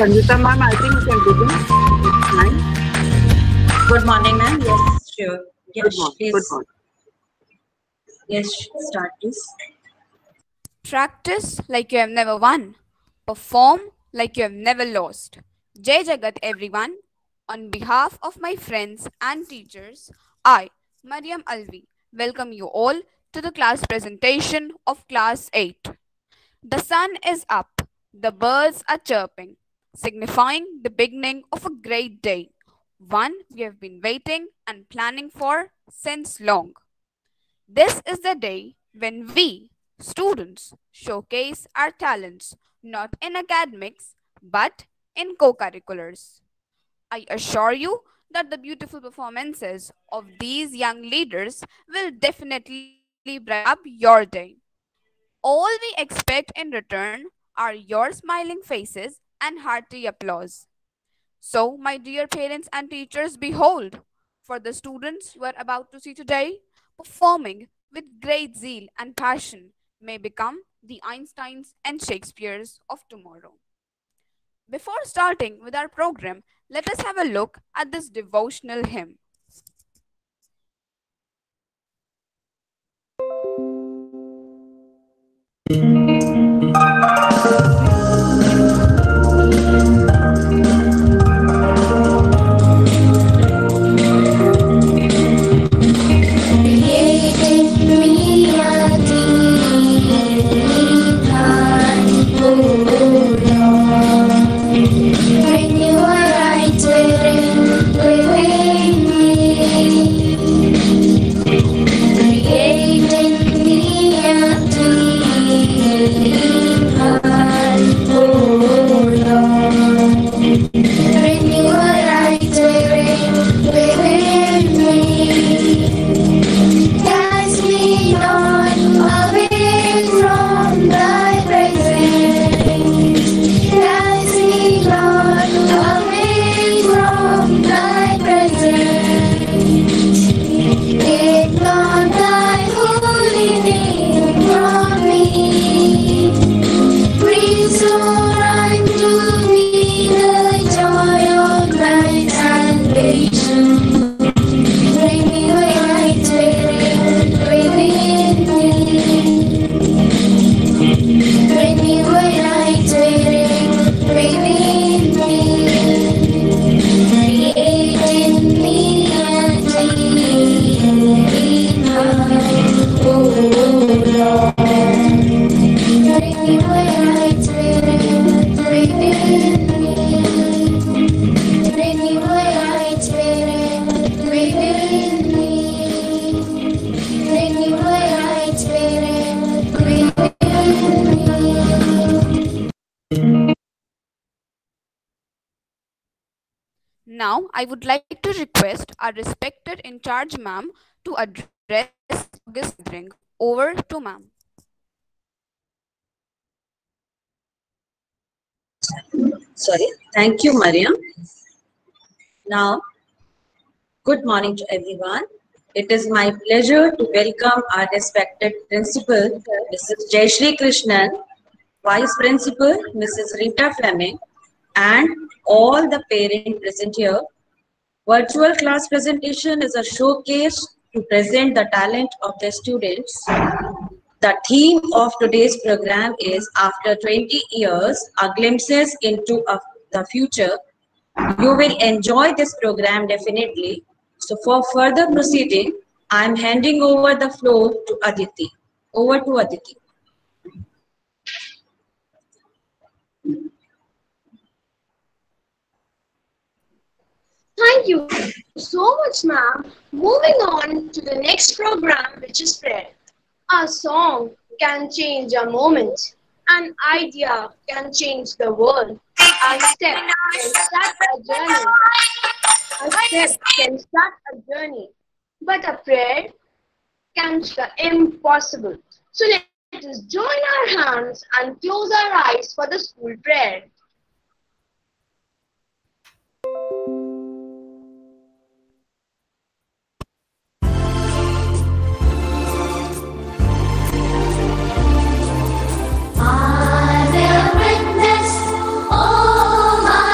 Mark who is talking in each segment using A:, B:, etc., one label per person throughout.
A: Sanjita ma'am, I think you can begin. It's fine.
B: Good morning, ma'am. Yes, sure.
A: Good
B: Yes,
A: morning. Good
B: please.
A: morning.
B: Yes, start, please.
C: Practice like you have never won. Perform like you have never lost. Jai Jagat, everyone. On behalf of my friends and teachers, I, Mariam Alvi, welcome you all to the class presentation of Class 8. The sun is up, the birds are chirping, signifying the beginning of a great day, one we have been waiting and planning for since long. This is the day when we, students, showcase our talents not in academics but in co curriculars. I assure you that the beautiful performances of these young leaders will definitely brighten up your day. All we expect in return are your smiling faces and hearty applause. So, my dear parents and teachers, behold, for the students you are about to see today, performing with great zeal and passion may become the Einsteins and Shakespeares of tomorrow. Before starting with our program, let us have a look at this devotional hymn. Now, I would like to request our respected in charge ma'am to address August gathering. Over to ma'am.
B: Sorry. Thank you, Mariam. Now, good morning to everyone. It is my pleasure to welcome our respected principal, Mrs. Jayashree Krishnan, Vice Principal, Mrs. Rita Fleming, and all the parents present here. Virtual class presentation is a showcase to present the talent of the students. The theme of today's program is After 20 Years, a glimpses into the future. You will enjoy this program definitely. So for further proceeding, I am handing over the floor to Aditi. Over to Aditi.
D: Thank you so much, ma'am. Moving on to the next program, which is prayer. A song can change a moment. An idea can change the world. A step can start a journey. A step can start a journey. But a prayer can do the impossible. So let us join our hands and close our eyes for the school prayer.
E: I will witness all my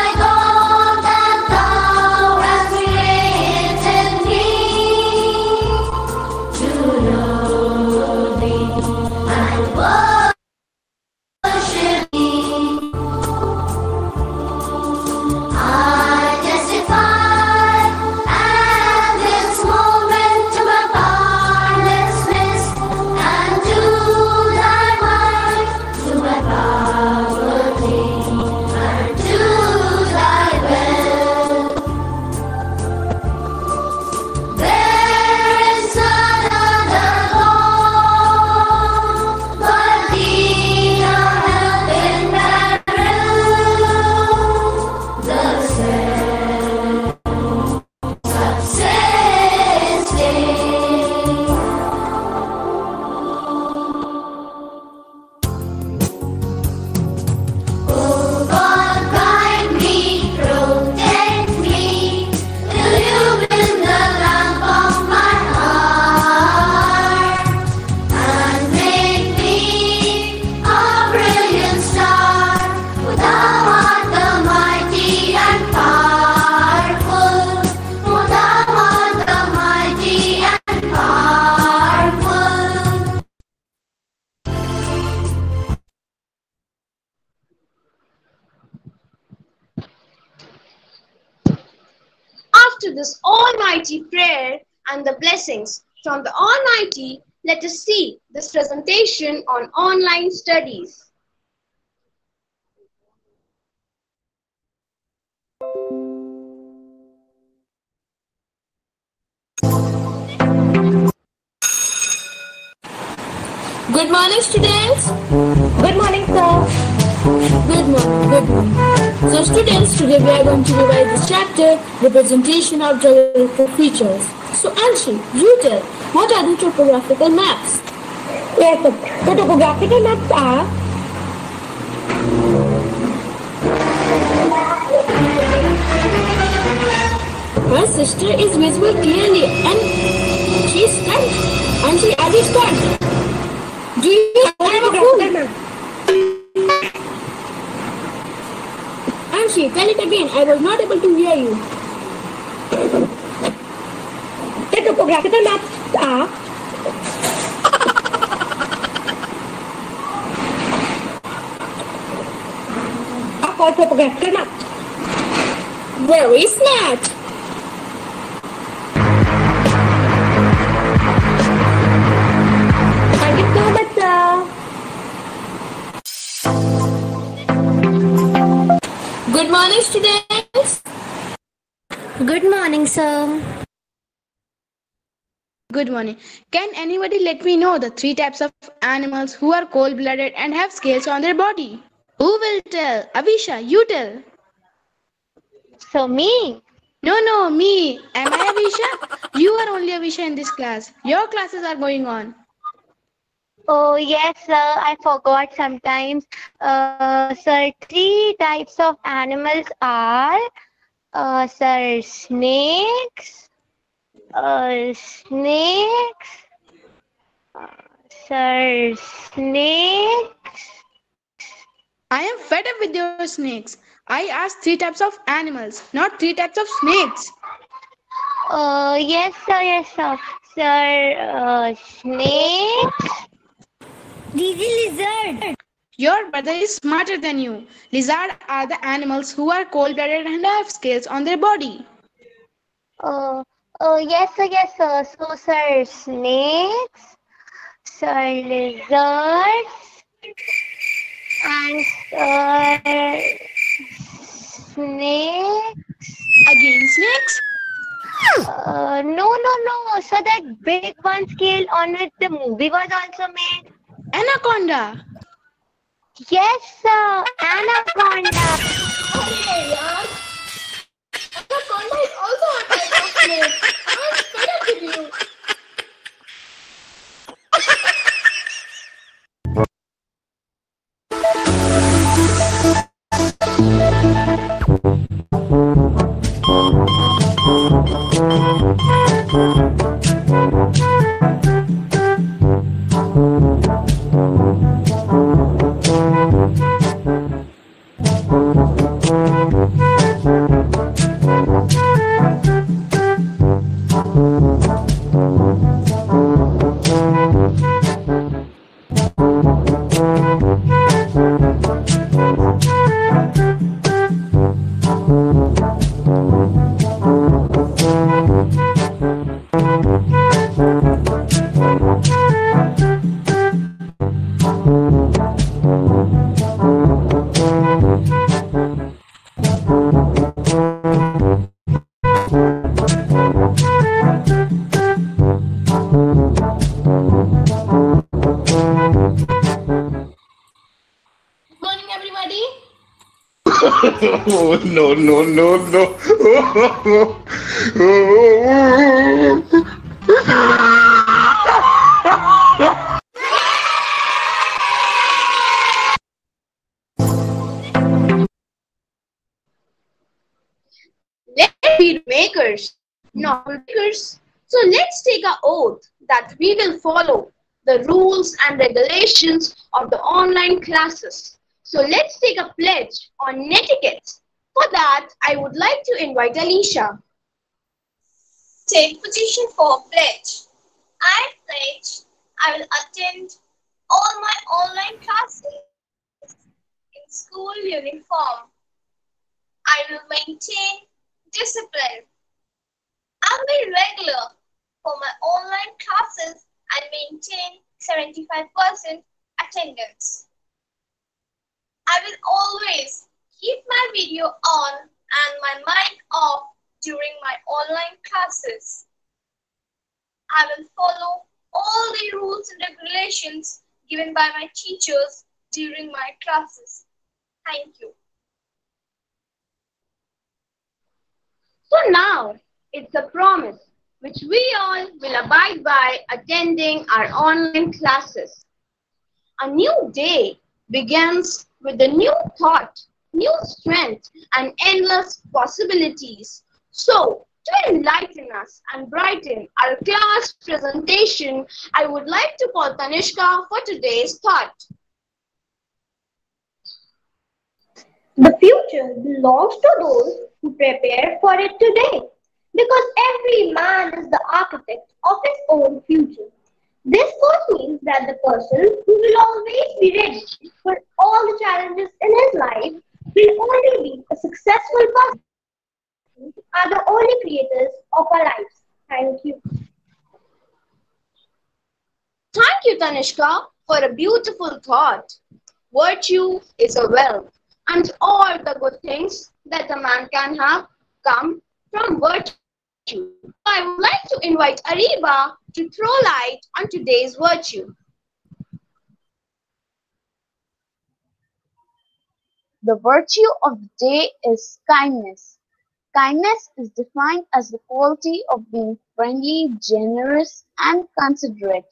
D: after this almighty prayer and the blessings from the Almighty, let us see this presentation on online studies.
E: Good morning, students.
F: Good morning, sir.
E: Good morning. Good morning. So, students, today we are going to revise this chapter, representation of geographical features. So, Anshi, you tell, what are the topographical maps?
F: Yes, sir. The topographical maps are
E: My sister is visible clearly and she stands. Anshi, are you stand? Do you have a phone?
F: map.
E: Anshi, tell it again. I was not able to hear you.
F: The topographical maps are called topographical maps.
E: Very smart.
F: Thank you so much, sir.
E: Good morning, students.
F: Good morning, sir.
G: Good morning. Can anybody let me know the three types of animals who are cold-blooded and have scales on their body? Who will tell? Avisha, you tell.
F: So me.
G: No, me. Am I Avisha? You are only Avisha in this class. Your classes are going on.
F: Oh yes, sir. I forgot sometimes. Sir, three types of animals are sir, snakes, snakes, sir, snakes.
G: I am fed up with your snakes. I asked three types of animals, not three types of snakes.
F: Yes, sir. Yes, sir. Sir, snakes. Lizard.
G: Your brother is smarter than you. Lizards are the animals who are cold-blooded and have scales on their body.
F: Yes, sir. Yes, sir. So, sir, snakes, sir, lizards, and sir, snake.
G: Again, snakes?
F: No. So that big one scale on which the movie was also made.
G: Anaconda.
F: Yes, sir. Anaconda.
E: Anaconda is also a type of snake. I'm fed up with you.
H: Oh, no.
D: Let's be makers, not breakers. So let's take an oath that we will follow the rules and regulations of the online classes. So let's take a pledge on netiquette. For that, I would like to invite Alicia.
I: Take position for pledge. I pledge I will attend all my online classes in school uniform. I will maintain discipline 75% attendance. I will always keep my video on and my mic off during my online classes. I will follow all the rules and regulations given by my teachers during my classes. Thank you.
D: So now it's a promise which we all will abide by attending our online classes. A new day begins with a new thought, new strength, and endless possibilities. So, to enlighten us and brighten our class presentation, I would like to call Tanishka for today's thought.
J: The future belongs to those who prepare for it today, because every man is the architect of his own future. This first means that the person who will always be ready for all the challenges in his life will only be a successful person. We are the only creators of our lives. Thank you.
D: Thank you, Tanishka, for a beautiful thought. Virtue is a wealth, and all the good things that a man can have come from virtue. I would like to invite Ariba to throw light on today's virtue.
K: The virtue of the day is kindness. Kindness is defined as the quality of being friendly, generous, and considerate.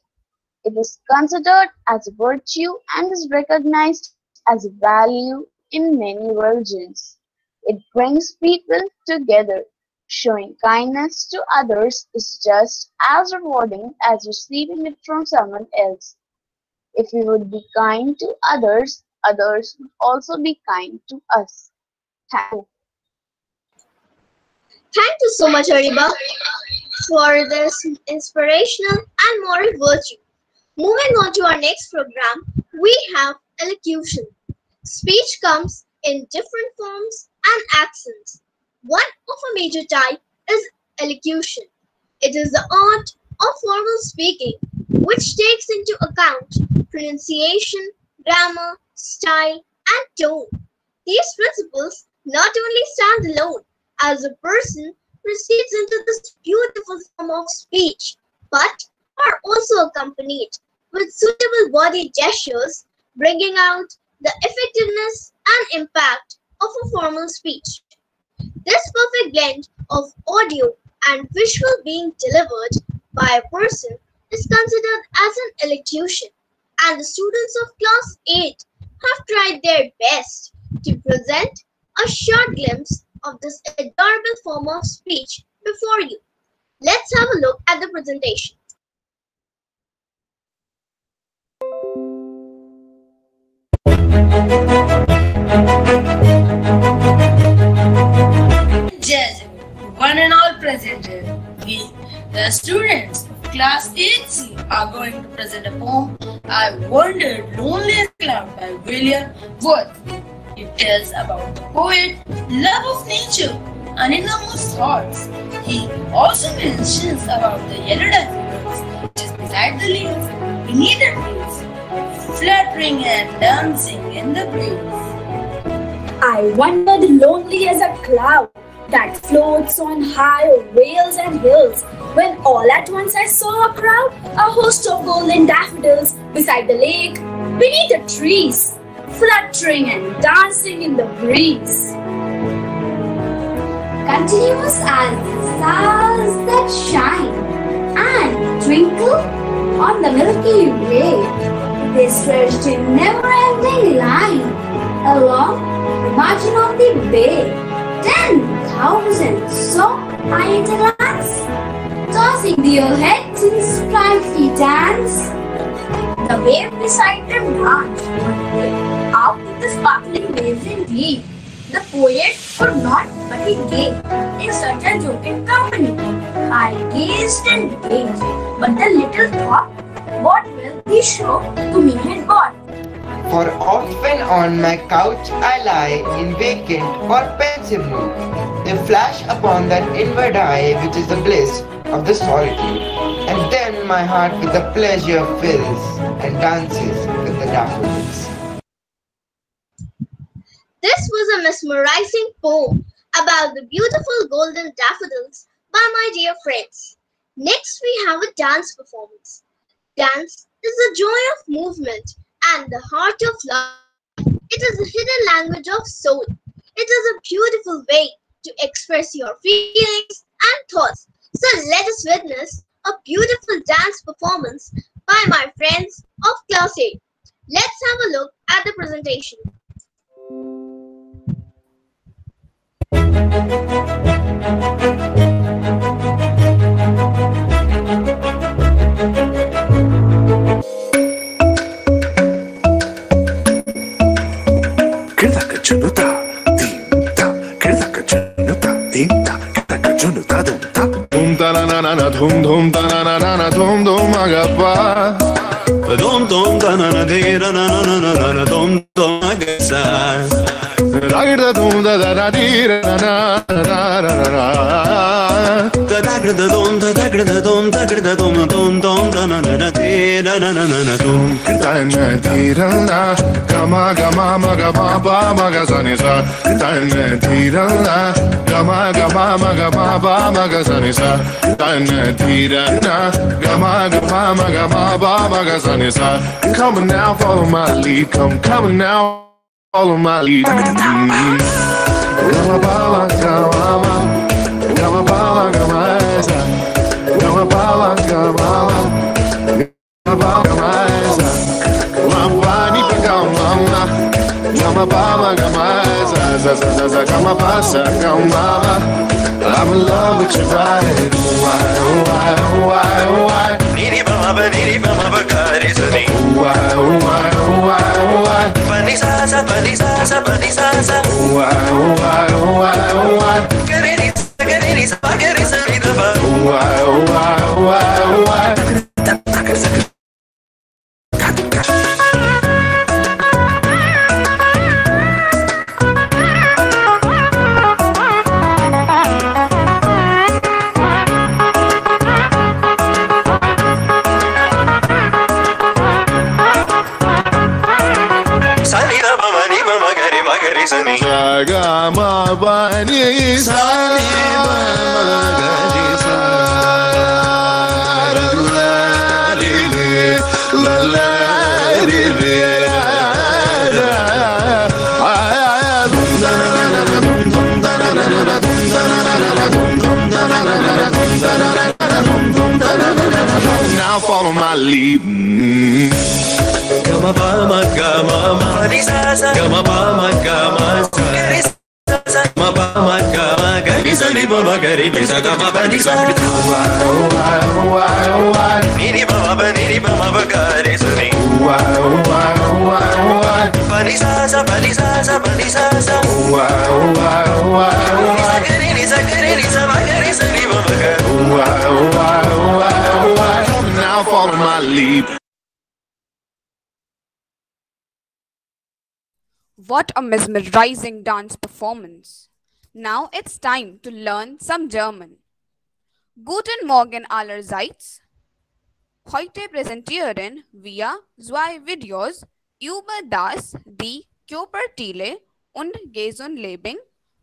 K: It is considered as a virtue and is recognized as a value in many religions. It brings people together. Showing kindness to others is just as rewarding as receiving it from someone else. If we would be kind to others, others would also be kind to us. Thank you.
I: Thank you so much, Ariba, for this inspirational and moral virtue. Moving on to our next program, we have elocution. Speech comes in different forms and accents. One of a major type is elocution. It is the art of formal speaking, which takes into account pronunciation, grammar, style, and tone. These principles not only stand alone as a person proceeds into this beautiful form of speech, but are also accompanied with suitable body gestures, bringing out the effectiveness and impact of a formal speech. This perfect blend of audio and visual being delivered by a person is considered as an elocution, and the students of class 8 have tried their best to present a short glimpse of this adorable form of speech before you. Let's have a look at the presentation.
L: Judge, one and all presented. We, the students of class 8C, are going to present a poem, I Wandered Lonely as a Cloud by William Wordsworth. It tells about the poet, love of nature, and innermost thoughts. He also mentions about the yellow daffodils, which is beside the leaves, beneath the trees, fluttering and dancing in the breeze.
M: I wandered lonely as a cloud that floats on high over vales and hills, when all at once I saw a crowd, a host of golden daffodils beside the lake, beneath the trees, fluttering and dancing in the breeze.
N: Continuous as the stars that shine and twinkle on the Milky Way, they stretched in never-ending line along the margin of the bay. 10,000 so high at a glance, tossing their heads in sprightly dance.
M: The wave beside them danced one way out in the sparkling waves indeed. The poet could not but he gave in such a joking company. I gazed and gazed, but the little thought what will the show to me had brought.
O: For often on my couch I lie in vacant or pensive mood. They flash upon that inward eye which is the bliss of the solitude. And then my heart with the pleasure fills and dances with the daffodils.
I: This was a mesmerizing poem about the beautiful golden daffodils by my dear friends. Next, we have a dance performance. Dance is the joy of movement and the heart of love. It is the hidden language of soul. It is a beautiful way to express your feelings and thoughts. So let us witness a beautiful dance performance by my friends of Class 8. Let's have a look at the presentation.
P: Dhum dhum ta na na na na dhum dhum agappa dhum dhum ta na na de na na na na na na dhum dhum agasa ragda dhum da da da di na na na na na na da da dhum da da dhum da da dhum dhum dhum da na na na de na na na na na dhum da na di na na gama gama ma gama ba ma ga sa ni sa da na di na na gama gama ma gama ba ma ga sa ni sa da na di na na gama gama ma gama ba ma ga sa ni sa. Come now, follow my lead. Come now. Follow my lead. Gama bala gama, gama bala gama esa, gama bala gama, gama bala gama esa. Wambani pa gama, gama bala gama esa, gama pasa gama. I'm in love with your ride. Why, why, why, why? Niri baba, kari sani. Why, why, why, why? Pani sa sa, pani sa sa, pani sa sa. Why, why, why, why? Kari sa, kari sani daba. Why, why, why, why? Gama bani sa ni ma ga sa la li la la li now follow my lead. Gama bama gama mani sa sa gama bama gama sa gama bama gama gari sa ni bama gari sa gama bani sa ni bama gari sa ni bani sa sa bani sa sa bani sa sa ni sa gari sa ni bama gari. Now follow my lead.
C: What a mesmerizing dance performance. Now it's time to learn some German. Guten Morgen allerseits. Heute präsentieren wir zwei Videos über das die Körperteile und Gesunleben,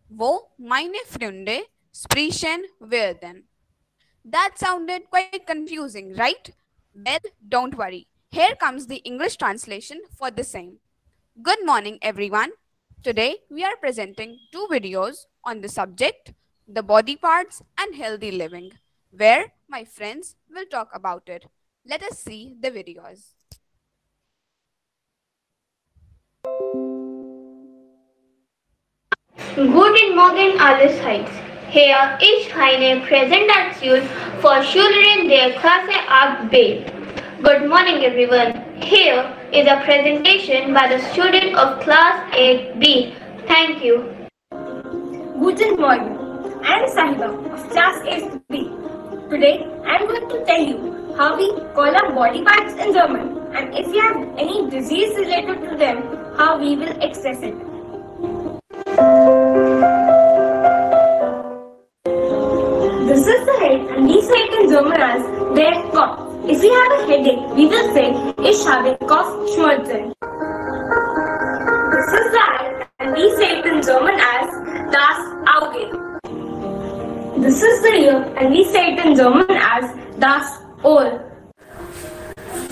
C: wo meine Freunde sprechen werden. That sounded quite confusing, right? Well, don't worry. Here comes the English translation for the same. Good morning, everyone. Today, we are presenting two videos on the subject, the body parts and healthy living, where my friends will talk about it. Let us see the videos.
Q: Guten Morgen allerseits. Hier ist eine Präsentation für Schüler der Klasse 8b. Good morning, everyone. Here is a presentation by the student of class 8B. Thank you.
R: Guten Morgen. I am Sahiba of class 8B. Today I am going to tell you how we call our body parts in German, and if we have any disease related to them, how we will access it. This is the head, and we say it in German as der Kopf. If we have a headache, we will say, Ich habe Kopfschmerzen. This is the eye, and we say it in German as Das Auge. This is the ear, and we say it in German as Das Ohr.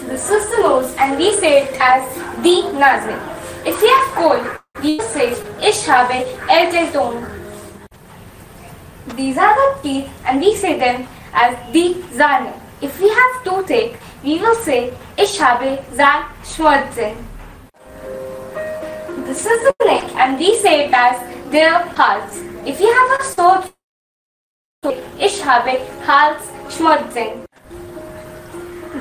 R: This is the nose, and we say it as Die Nase. If we have cold, we say Ich habe Erkältung. These are the teeth, and we say them as Die Zähne. If we have toothache, we will say Ich habe Zahnschmerzen. This is the neck, and we say it as Der Hals. If you have a sore throat, Ich habe Halsschmerzen.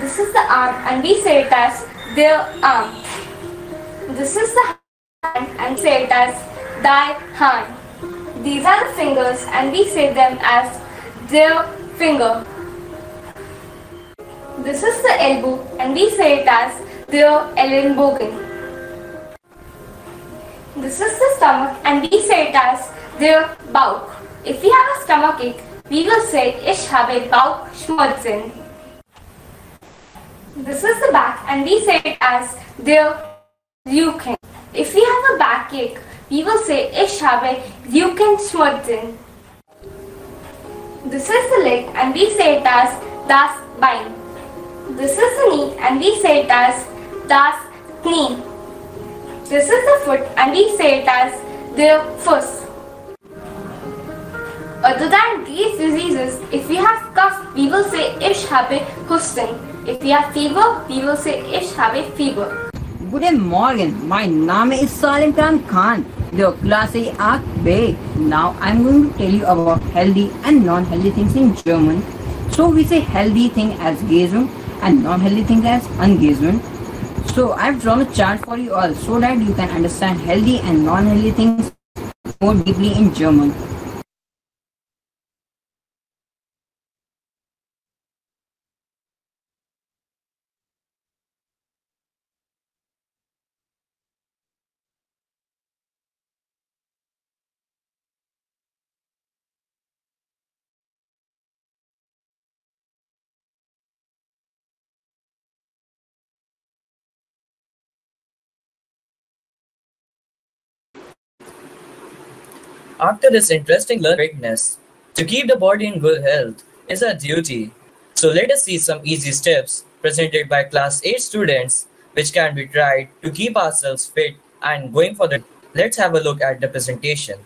R: This is the arm, and we say it as Der Arm. This is the hand, and say it as Die Hand. These are the fingers, and we say them as Der Finger. This is the elbow, and we say it as Der Ellenbogen. This is the stomach, and we say it as Der Bauch. If we have a stomachache, we will say Ich habe Bauchschmerzen. This is the back, and we say it as Der Rücken. If we have a backache, we will say Ich habe Rückenschmerzen. This is the leg, and we say it as Das Bein. This is the knee, and we say it as Das Knie. This is the foot, and we say it as Der Fuß. Other than these diseases, if we have cough, we will say Ich habe Husten. If we have fever, we will say Ich habe Fieber.
S: Guten Morgen, mein Name ist Salim Khan, the Klasse 8B. Now I'm going to tell you about healthy and non-healthy things in German. So we say healthy thing as gesund and non-healthy thing as ungesund. So I've drawn a chart for you all so that you can understand healthy and non-healthy things more deeply in German.
T: After this interesting greatness, to keep the body in good health is our duty. So let us see some easy steps presented by class 8 students which can be tried to keep ourselves fit and going for the. Let's have a look at the presentation.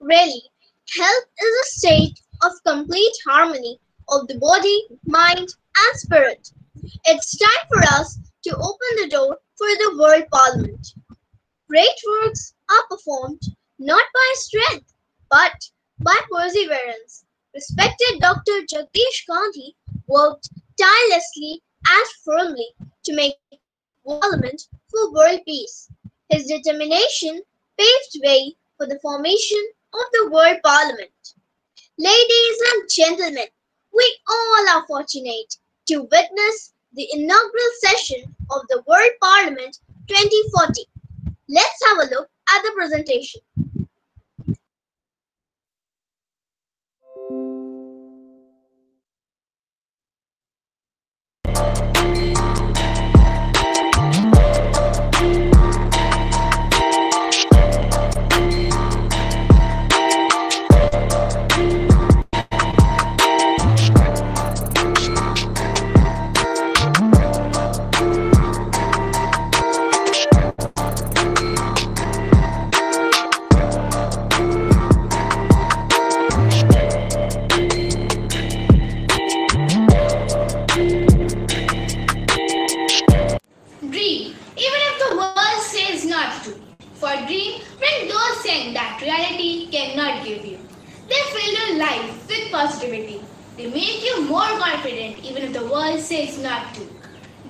I: Really, health is a state of complete harmony of the body, mind, and spirit. It's time for us to open the door for the World Parliament. Great works are performed not by strength, but by perseverance. Respected Dr. Jagdish Gandhi worked tirelessly and firmly to make Parliament for world peace. His determination paved way for the formation of the World Parliament. Ladies and gentlemen, we all are fortunate to witness the inaugural session of the World Parliament 2040. Let's have a look at the presentation.
Q: Dream, even if the world says not to. For dream, bring those things that reality cannot give you. They fill your life with positivity. They make you more confident even if the world says not to.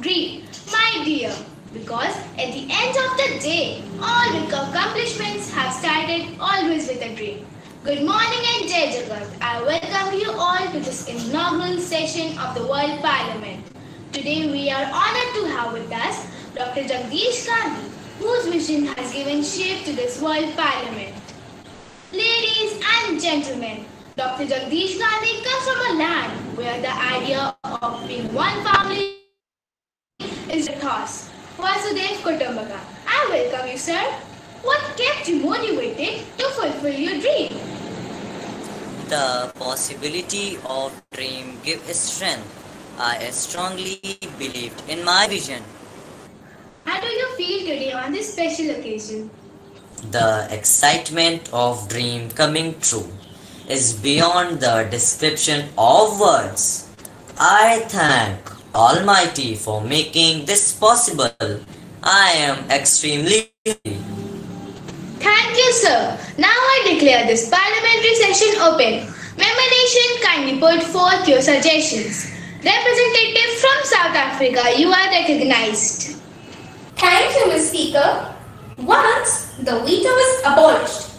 Q: Dream, my dear, because at the end of the day, all big accomplishments have started always with a dream. Good morning and Jai Jagat. I welcome you all to this inaugural session of the World Parliament. Today we are honored to have with us Dr. Jagdish Gandhi, whose vision has given shape to this World Parliament. Ladies and gentlemen, Dr. Jagdish Gandhi comes from a land where the idea of being one family is a toss. Vasudev Kutumbakam. I welcome you, sir. What kept you motivated to fulfill your dream?
U: The possibility of dream gives strength. I strongly believed in my vision.
Q: How do you feel today on this special occasion?
U: The excitement of dream coming true is beyond the description of words. I thank Almighty for making this possible. I am extremely happy.
Q: Thank you, sir. Now I declare this parliamentary session open. Member Nation, kindly put forth your suggestions. Representative from South Africa, you are recognized.
V: Thank you, Ms. Speaker. Once the veto is abolished,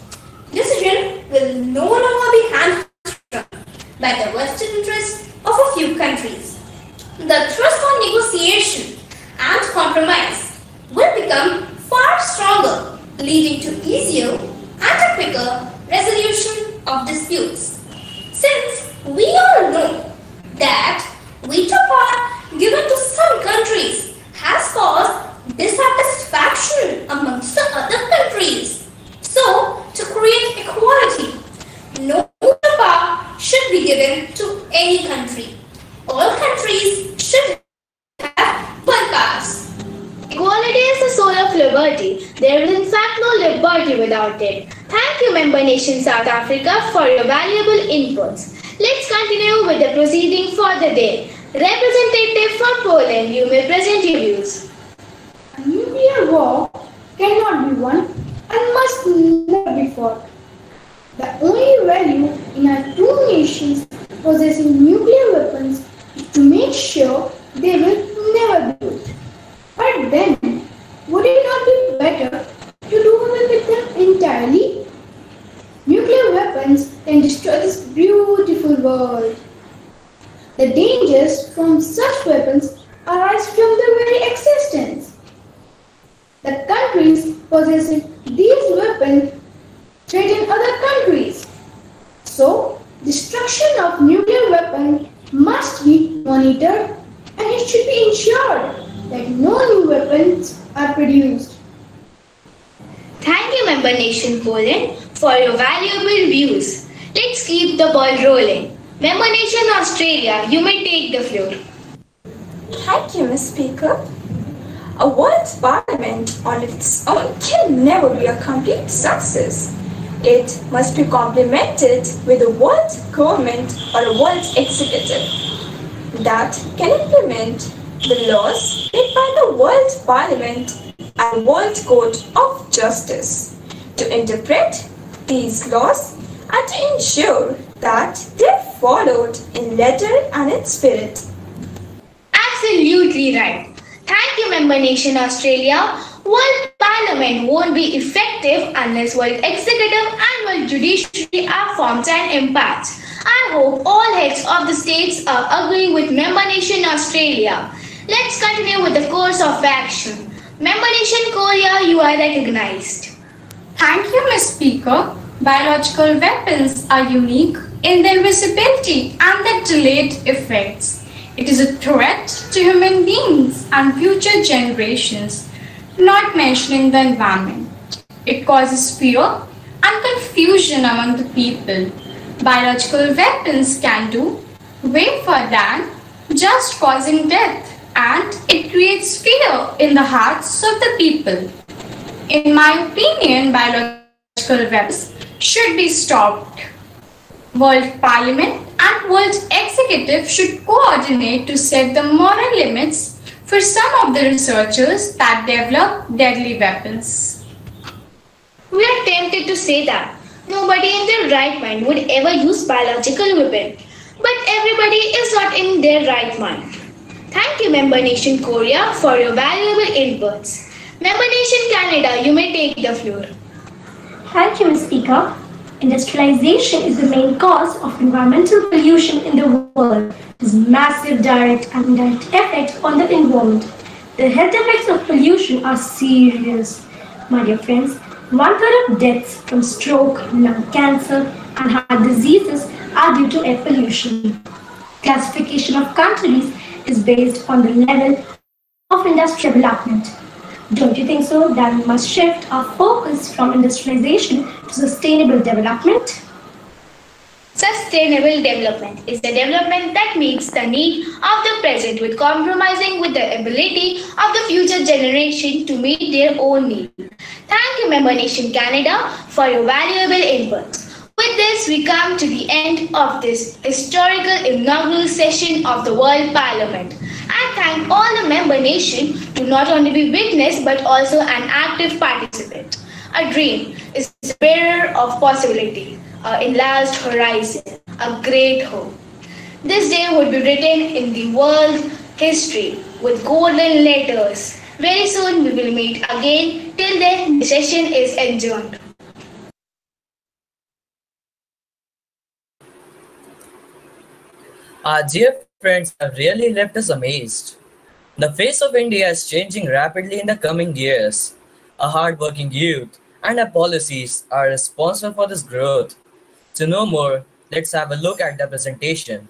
V: decision will no longer be hamstrung by the vested interests of a few countries. The thrust on negotiation and compromise will become far stronger, leading to easier and a quicker resolution of disputes. Since we all know that veto power given to some countries has caused dissatisfaction amongst the other countries. So, to create equality, no veto power should be given to any country. All countries should have equal powers.
Q: Equality is the soul of liberty. There is in fact no liberty without it. Thank you, Member Nation South Africa, for your valuable inputs. Let's continue with the proceeding for the day. Representative from Poland, you may present your views.
W: A nuclear war cannot be won and must never be fought. The only value in our two nations possessing nuclear weapons is to make sure they will never be used. But then, would it not be better to do away with them entirely? Nuclear weapons can destroy this beautiful world. The dangers from such weapons arise from their very existence. The countries possessing these weapons threaten other countries. So, destruction of nuclear weapons must be monitored and it should be ensured that no new weapons are produced.
Q: Thank you, Member Nation Poland, for your valuable views. Let's keep the ball rolling. Member Nation Australia, you may take the floor.
X: Thank you, Ms. Speaker. A world parliament on its own can never be a complete success. It must be complemented with a world government or a world executive that can implement the laws made by the World Parliament and World Court of Justice to interpret these laws and to ensure that they are followed in letter and in spirit.
Q: Absolutely right. Thank you, Member Nation Australia. World Parliament won't be effective unless world executive and world judiciary are formed and impact. I hope all heads of the states are agreeing with member nation Australia. Let's continue with the course of action. Member nation Korea, you are recognized.
V: Thank you, Ms. Speaker. Biological weapons are unique in their visibility and their delayed effects. It is a threat to human beings and future generations, not mentioning the environment. It causes fear and confusion among the people. Biological weapons can do way further than just causing death, and it creates fear in the hearts of the people. In my opinion, biological weapons should be stopped. World Parliament and World Executive should coordinate to set the moral limits for some of the researchers that develop deadly weapons.
Q: We are tempted to say that nobody in their right mind would ever use biological weapon, but everybody is not in their right mind. Thank you, Member Nation Korea, for your valuable inputs. Member Nation Canada, you may take the floor.
A: Thank you, Ms. Speaker. Industrialization is the main cause of environmental pollution in the world. It has massive direct and indirect effects on the environment. The health effects of pollution are serious. My dear friends, 1/3 of deaths from stroke, lung cancer, and heart diseases are due to air pollution. Classification of countries is based on the level of industrial development. Don't you think so that we must shift our focus from industrialization to sustainable development?
Q: Sustainable development is the development that meets the need of the present with compromising with the ability of the future generation to meet their own needs. Thank you, Member Nation Canada, for your valuable input. With this, we come to the end of this historical inaugural session of the World Parliament. I thank all the member nations to not only be witness but also an active participant. A dream is the bearer of possibility, an enlarged horizon, a great hope. This day would be written in the world history with golden letters. Very soon we will meet again. Till then, the session is adjourned.
T: Our dear friends have really left us amazed. The face of India is changing rapidly in the coming years. Our hardworking youth and our policies are responsible for this growth. To know more, let's have a look at the presentation.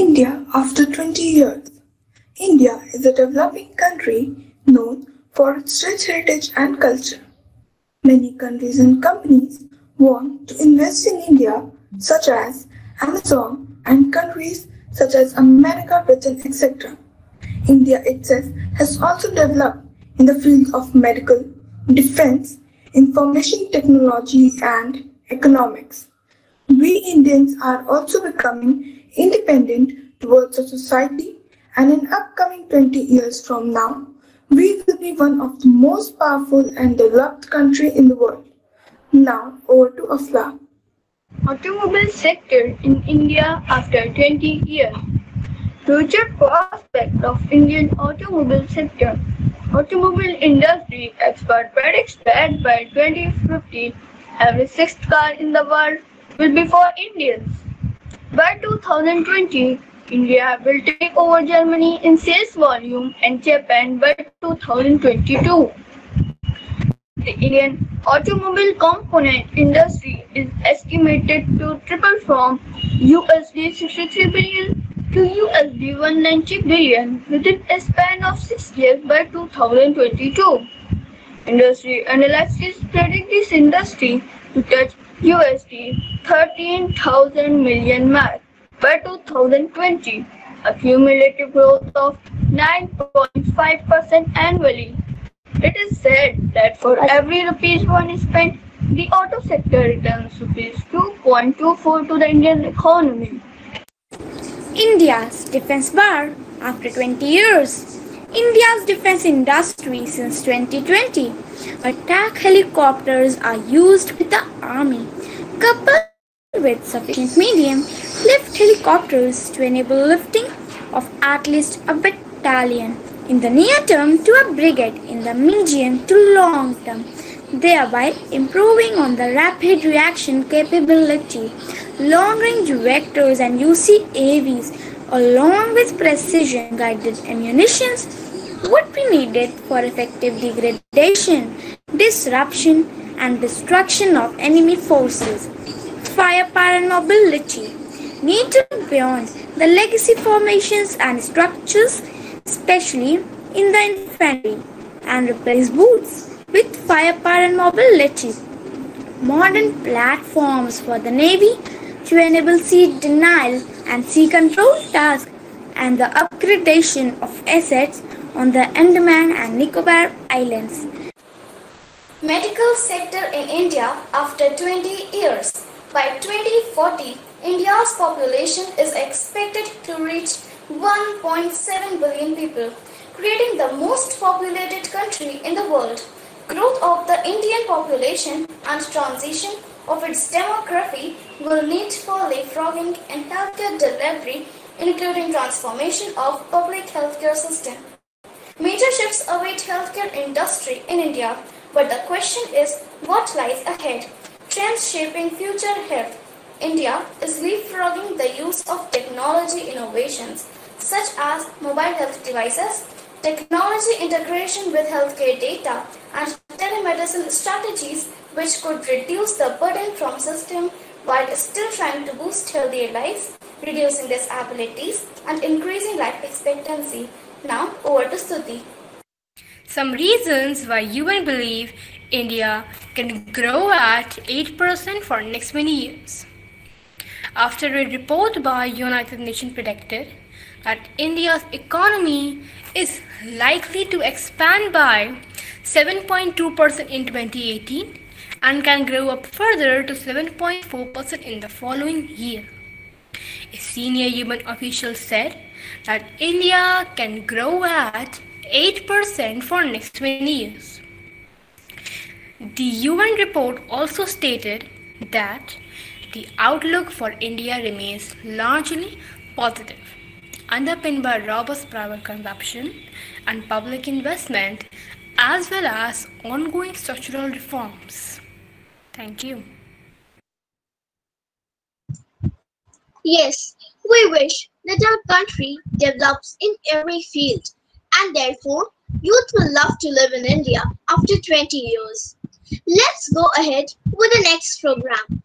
X: India after 20 years. India is a developing country known for its rich heritage and culture. Many countries and companies want to invest in India, such as Amazon and countries such as America, Britain, etc. India itself has also developed in the field of medical, defense, information technology, and economics. We Indians are also becoming independent towards a society, and in upcoming 20 years from now, we will be one of the most powerful and developed country in the world. Now, over to Afla.
B: Automobile sector in India after 20 years. Future prospect of Indian automobile sector. Automobile industry expert predicts that by 2050, every sixth car in the world will be for Indians. By 2020, India will take over Germany in sales volume and Japan by 2022. The Indian automobile component industry is estimated to triple from USD 63 billion to USD 190 billion within a span of 6 years by 2022. Industry analysts predict this industry to touch USD 13,000 million mark by 2020, a cumulative growth of 9.5% annually. It is said that for every rupees one is spent, the auto sector returns rupees 2.24 to the Indian economy.
A: India's defense bar after 20 years. India's defense industry since 2020. Attack helicopters are used with the army, coupled with sufficient medium lift helicopters to enable lifting
W: of at least a battalion in the near term to a brigade in the medium to long term, thereby improving on the rapid reaction capability. Long-range vectors and UCAVs, along with precision-guided ammunitions, would be needed for effective degradation, disruption, and destruction of enemy forces. Firepower and mobility need to be beyond the legacy formations and structures, especially in the infantry, and replace boots with firepower and mobility. Modern platforms for the Navy to enable sea denial and sea control tasks, and the upgradation of assets on the Andaman and Nicobar Islands.
V: Medical sector in India after 20 years. By 2040, India's population is expected to reach 1.7 billion people, creating the most populated country in the world. Growth of the Indian population and transition of its demography will need for leapfrogging in healthcare delivery, including transformation of public healthcare system. Major shifts await healthcare industry in India, but the question is what lies ahead. Trends shaping future health. India is leapfrogging the use of technology innovations such as mobile health devices, technology integration with healthcare data, and telemedicine strategies which could reduce the burden from system while still trying to boost healthier lives, reducing disabilities, and increasing life expectancy. Now over to Stuti.
R: Some reasons why UN believe India can grow at 8% for next many years. After a report by United Nations predicted that India's economy is likely to expand by 7.2% in 2018 and can grow up further to 7.4% in the following year. A senior UN official said that India can grow at 8% for next many years. The UN report also stated that the outlook for India remains largely positive, underpinned by robust private consumption and public investment, as well as ongoing structural reforms. Thank you.
I: Yes, we wish that our country develops in every field, and therefore youth will love to live in India after 20 years. Let's go ahead with the next program.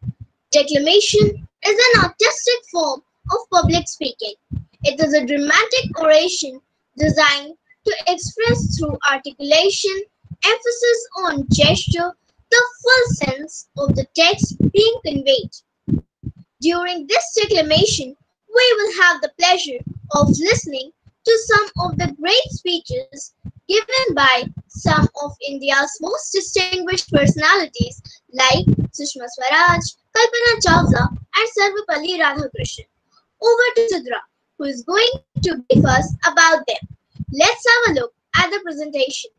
I: Declamation is an artistic form of public speaking. It is a dramatic oration designed to express through articulation, emphasis on gesture, the full sense of the text being conveyed. During this declamation, we will have the pleasure of listening to some of the great speeches given by some of India's most distinguished personalities like Sushma Swaraj, Kalpana Chawla, and Sarvepalli Radhakrishnan. Over to Sudra, who is going to brief us about them. Let's have a look at the presentation.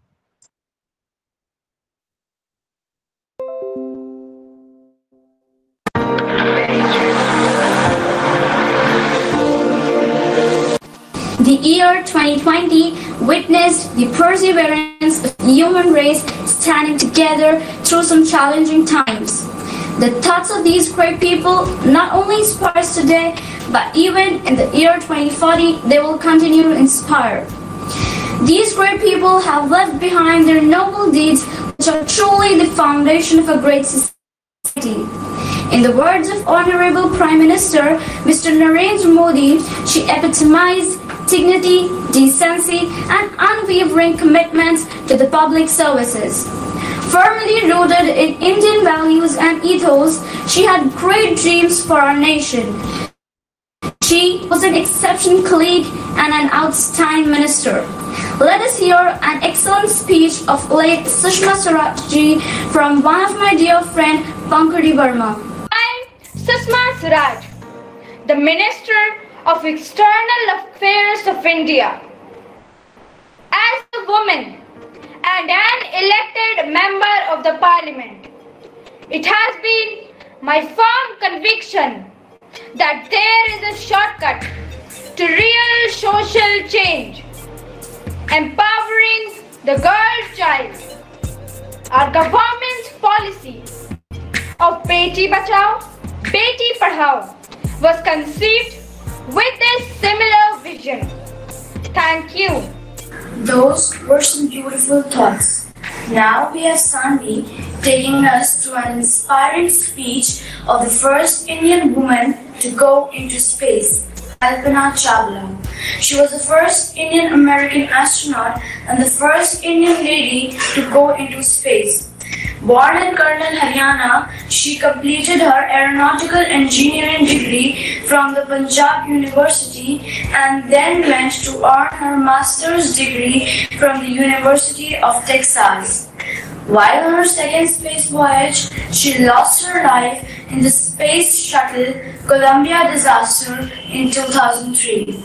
V: The year 2020 witnessed the perseverance of the human race standing together through some challenging times. The thoughts of these great people not only inspire us today, but even in the year 2040, they will continue to inspire. These great people have left behind their noble deeds, which are truly the foundation of a great society. In the words of Honorable Prime Minister Mr. Narendra Modi, she epitomized dignity, decency, and unwavering commitment to the public services. Firmly rooted in Indian values and ethos, she had great dreams for our nation. She was an exceptional colleague and an outstanding minister. Let us hear an excellent speech of late Sushma Swaraj ji from one of my dear friend Pankaj Verma.
X: I'm Sushma Swaraj, the Minister of External Affairs of India. As a woman and an elected member of the Parliament, it has been my firm conviction that there is a shortcut
B: to real social change, empowering the girl child. Our government's policy of Beti Bachao, Beti Padhao was conceived with a similar vision. Thank you.
E: Those were some beautiful thoughts. Now we have Sanvi taking us through an inspiring speech of the first Indian woman to go into space, Kalpana Chawla. She was the first Indian American astronaut and the first Indian lady to go into space. Born in Karnal, Haryana, she completed her aeronautical engineering degree from the Punjab University and then went to earn her master's degree from the University of Texas. While on her second space voyage, she lost her life in the Space Shuttle Columbia disaster in 2003.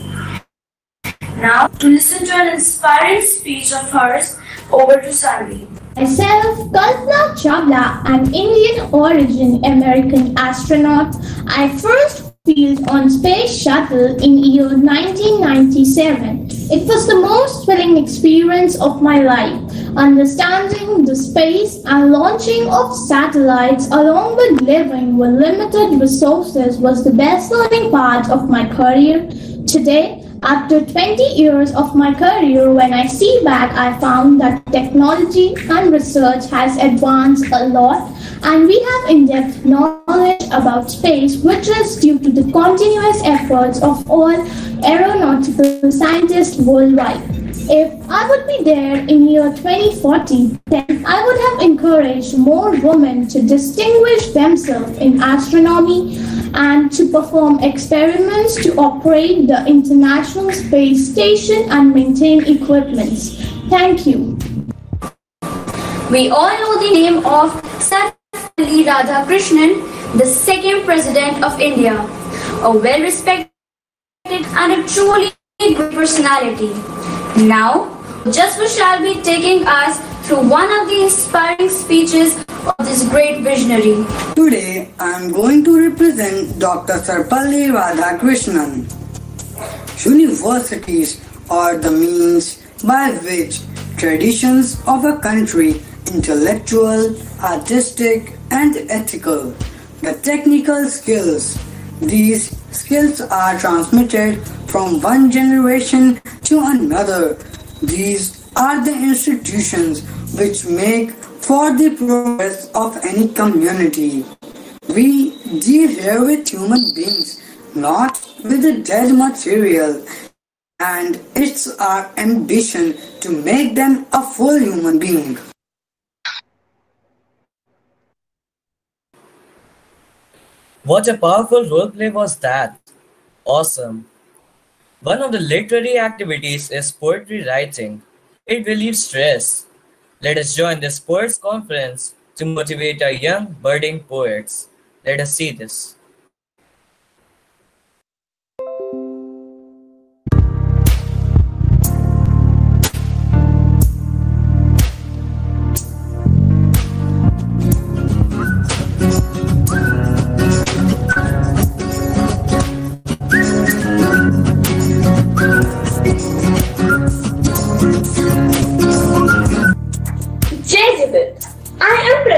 E: Now, to listen to an inspiring speech of hers, over to Sanvi.
W: Myself, Kalpana Chawla, an Indian origin American astronaut. I first flew on Space Shuttle in year 1997. It was the most thrilling experience of my life. Understanding the space and launching of satellites along with living with limited resources was the best learning part of my career. Today, after 20 years of my career, when I see back, I found that technology and research has advanced a lot and we have in-depth knowledge about space, which is due to the continuous efforts of all aeronautical scientists worldwide. If I would be there in year 2040, then I would have encouraged more women to distinguish themselves in astronomy and to perform experiments to operate the International Space Station and maintain equipments. Thank you.
N: We all know the name of Sarvepalli Radhakrishnan, the second President of India, a well-respected and a truly great personality. Now, Jaswant shall be taking us through one of the inspiring speeches of this great visionary.
F: Today, I am going to represent Dr. Sarvepalli Radhakrishnan. Universities are the means by which traditions of a country, intellectual, artistic, and ethical, the technical skills. These skills are transmitted from one generation to another. These are the institutions which make for the progress of any community. We deal here with human beings, not with the dead material, and it's our ambition to make them a full human being.
T: What a powerful roleplay was that! Awesome. One of the literary activities is poetry writing. It relieves stress. Let us join this poets conference to motivate our young budding poets. Let us see this.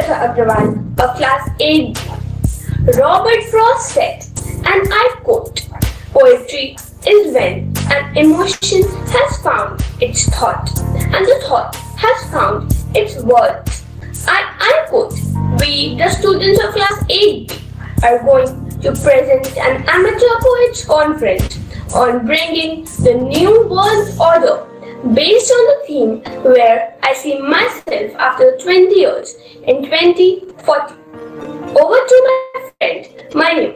Q: Agrawal, a class 8. Robert Frost said, and I quote, "Poetry is when an emotion has found its thought, and the thought has found its words." I quote, "We, the students of class 8B, are going to present an amateur poets conference on bringing the new world order based on the theme where I see myself after 20 years in 2040. Over to my friend, Manu.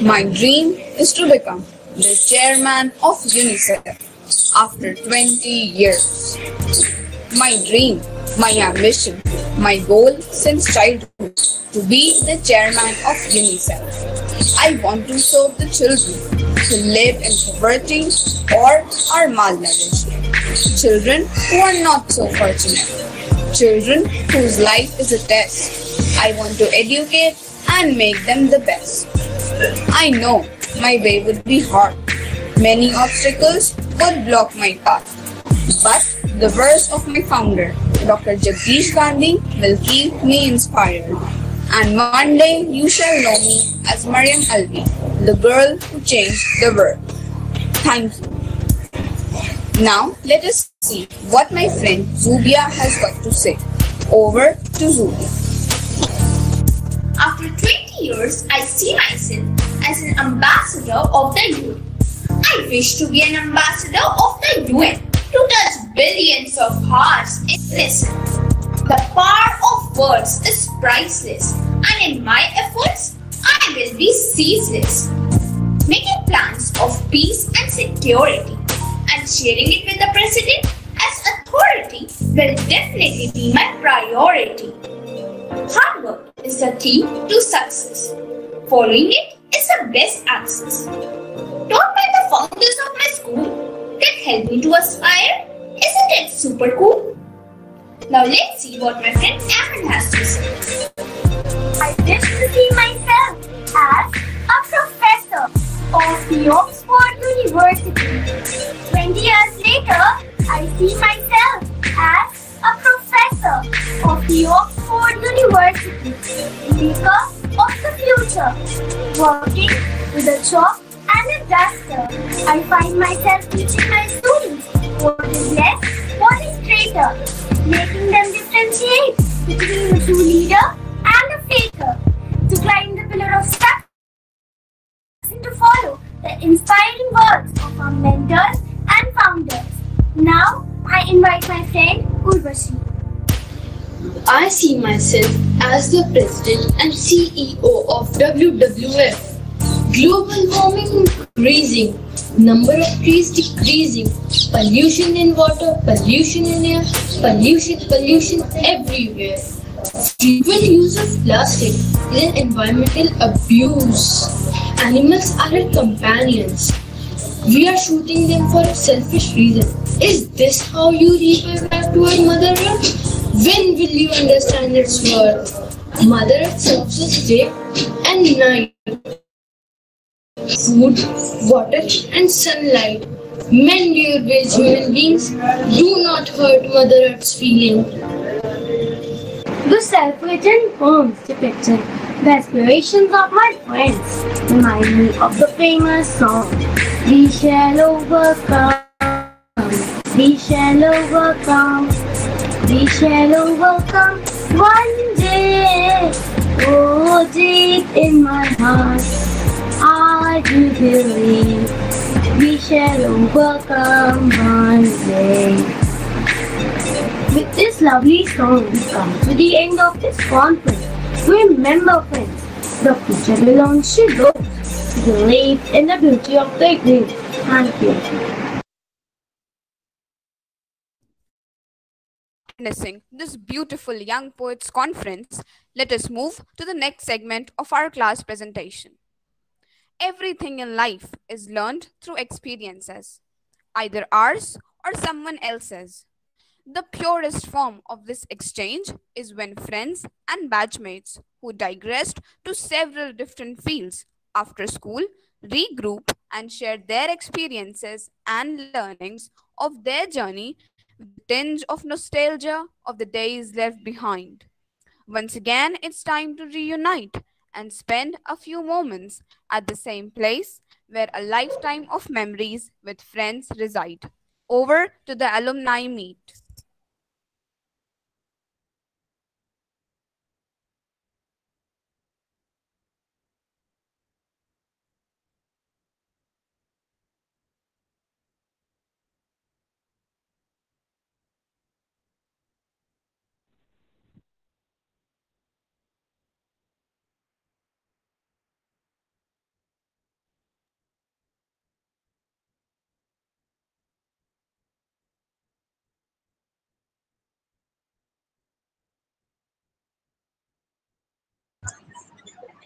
C: My dream is to become the chairman of UNICEF after 20 years. My dream, my ambition, my goal since childhood to be the chairman of UNICEF. I want to serve the children who live in poverty or are malnourished. Children who are not so fortunate. Children whose life is a test. I want to educate and make them the best. I know My way would be hard. Many obstacles would block my path. But the words of my founder, Dr. Jagdish Gandhi, will keep me inspired. And one day you shall know me as Mariam Alvi, the girl who changed the world. Thank you. Now let us see what my friend Zubia has got to say. Over to Zubia.
V: After 20 years, I see myself as an ambassador of the youth. I wish to be an ambassador of the UN to touch billions of hearts in innocence. The power of words is priceless, and in my efforts, I will be ceaseless. Making plans of peace and security and sharing it with the President as authority will definitely be my priority. Hard work is the key to success. Following it is the best access. Taught by the founders of my school that helped me to aspire. Isn't it super cool? Now let's see what my friend Aman has to say.
D: I wish to see myself as a professor of the Oxford University. 20 years later, I see myself as a professor of the Oxford University, maker of the future, working with a chalk and a duster. I find myself teaching my students what is less, what is greater, making them differentiate between a true leader and a faker, to climb the pillar of success and to follow the inspiring words of our mentors and founders. Now, I invite my friend Urvashi.
G: I see myself as the president and CEO of WWF. Global warming increasing, number of trees decreasing, pollution in water, pollution in air, pollution everywhere. Frequent use of plastic is an environmental abuse. Animals are our companions. We are shooting them for a selfish reason. Is this how you repay back to our Mother Earth? When will you understand its worth? Mother Earth serves us day and night. Food, water and sunlight. Mend your ways, human beings. Do not hurt Mother Earth's feeling.
W: The self-written poems depicting the aspirations of my friends remind me of the famous song, "We shall overcome, we shall overcome, we shall overcome one day." Oh, deep in my heart, I do believe we shall overcome one day. With this lovely song, we come to the end of this conference. Remember, friends, the future belongs to those who believe in the beauty of the great. Thank you.
C: Witnessing this beautiful young poets conference, let us move to the next segment of our class presentation. Everything in life is learned through experiences, either ours or someone else's. The purest form of this exchange is when friends and batchmates who digressed to several different fields after school regroup and share their experiences and learnings of their journey with a tinge of nostalgia of the days left behind. Once again, it's time to reunite and spend a few moments at the same place where a lifetime of memories with friends reside. Over to the alumni meet.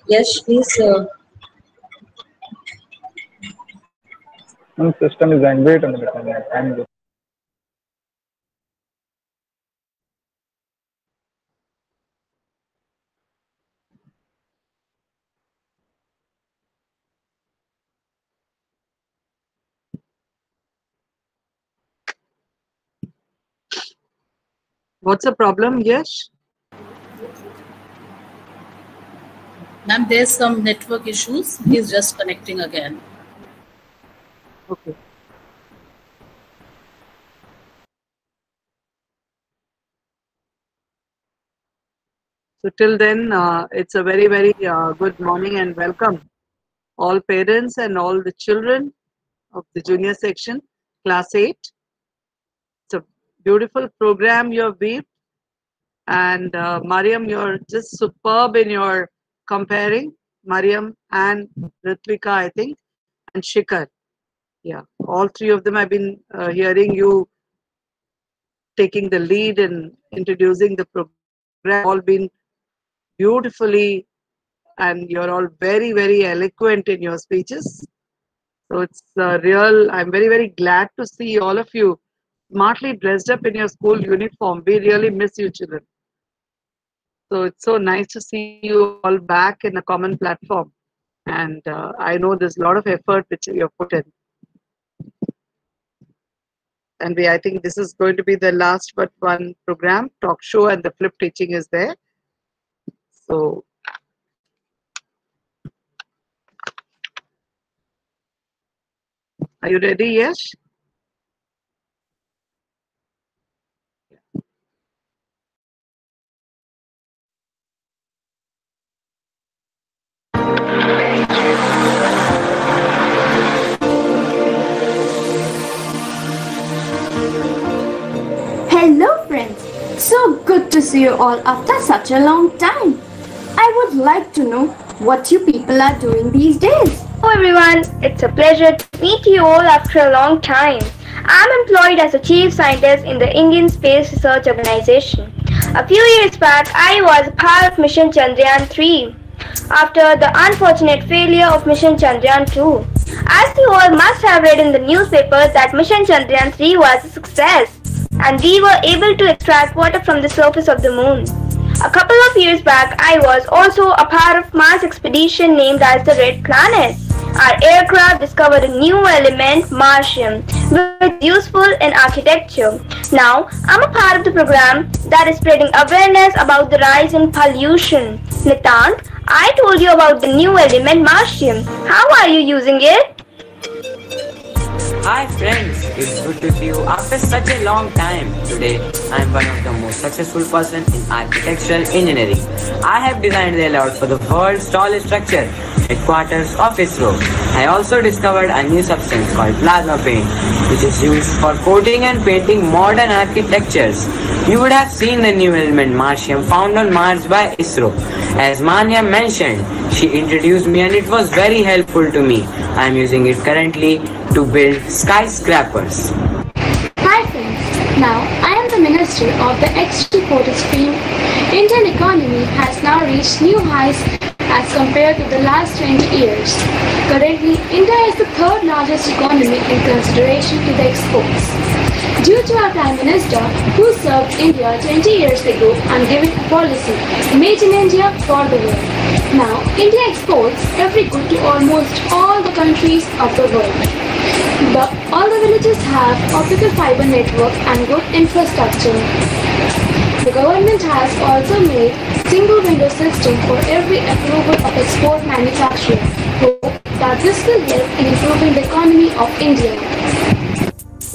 H: Yes, please, sir.
J: System is angry. Wait a minute. I'm
K: What's the problem, Yash?
L: Ma'am, there's some network issues. He's just connecting again.
K: Okay. So till then, it's a very, very good morning and welcome all parents and all the children of the junior section, class 8. It's a beautiful program you have been. And Mariam, you're just superb in your comparing. Mariam and Ritvika, I think, and Shikhar. Yeah, all three of them. I've been hearing you taking the lead in introducing the program. All been beautifully, and you're all very, very eloquent in your speeches. So it's real. I'm very, very glad to see all of you smartly dressed up in your school uniform. We really miss you, children. So it's so nice to see you all back in a common platform. And I know there's a lot of effort which you have put in. And I think this is going to be the last but one program, talk show, and the flip teaching is there. So are you ready, Yash?
X: Hello friends, so good to see you all after such a long time. I would like to know what you people are doing these days.
Q: Hello everyone, it's a pleasure to meet you all after a long time. I'm employed as a chief scientist in the Indian Space Research Organization. A few years back, I was a part of Mission Chandrayaan 3 after the unfortunate failure of Mission Chandrayaan 2. As you all must have read in the newspapers that Mission Chandrayaan 3 was a success and we were able to extract water from the surface of the moon. A couple of years back, I was also a part of Mars expedition named as the Red Planet. Our aircraft discovered a new element, martium, which is useful in architecture. Now, I'm a part of the program that is spreading awareness about the rise in pollution. Nitant, I told you about the new element, martium. How are you using it?
M: Hi friends, it's good to see you after such a long time. Today, I am one of the most successful persons in architectural engineering. I have designed the layout for the world's tallest structure, headquarters of ISRO. I also discovered a new substance called plasma paint, which is used for coating and painting modern architectures. You would have seen the new element martium found on Mars by ISRO. As Manya mentioned, she introduced me and it was very helpful to me. I am using it currently to build skyscrapers.
X: Hi friends, now I am the Minister of the Exporter Stream. Indian economy has now reached new highs as compared to the last 20 years. Currently, India is the third largest economy in consideration to the exports. Due to our Prime Minister, who served India 20 years ago and giving a policy, Made in India for the world. Now, India exports every good to almost all the countries of the world. All the villages have optical fiber network and good infrastructure. The government has also made single window system for every approval of export manufacturing. Hope that this will help in improving the economy of India.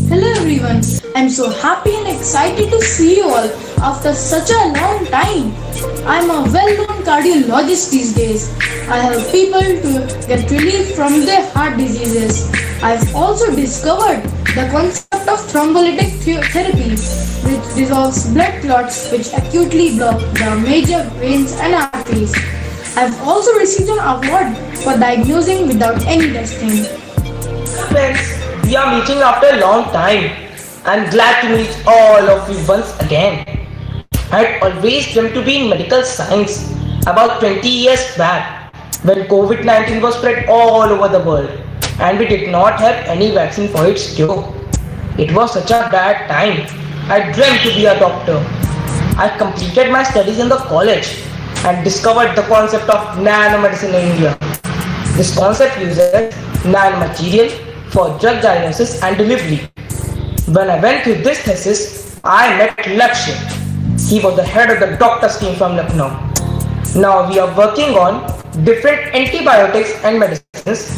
W: Hello everyone, I'm so happy and excited to see you all after such a long time. I'm a well-known cardiologist these days. I help people to get relief from their heart diseases. I've also discovered the concept of thrombolytic therapy, which dissolves blood clots which acutely block the major veins and arteries. I've also received an award for diagnosing without any testing.
O: Friends, we are meeting after a long time. I'm glad to meet all of you once again. I had always dreamt to be in medical science about 20 years back when COVID-19 was spread all over the world and we did not have any vaccine for its cure. It was such a bad time. I dreamt to be a doctor. I completed my studies in the college and discovered the concept of nanomedicine in India. This concept uses nanomaterial for drug diagnosis and delivery. When I went through this thesis, I met Lakshya, He was the head of the doctor's team from Lucknow. Now we are working on different antibiotics and medicines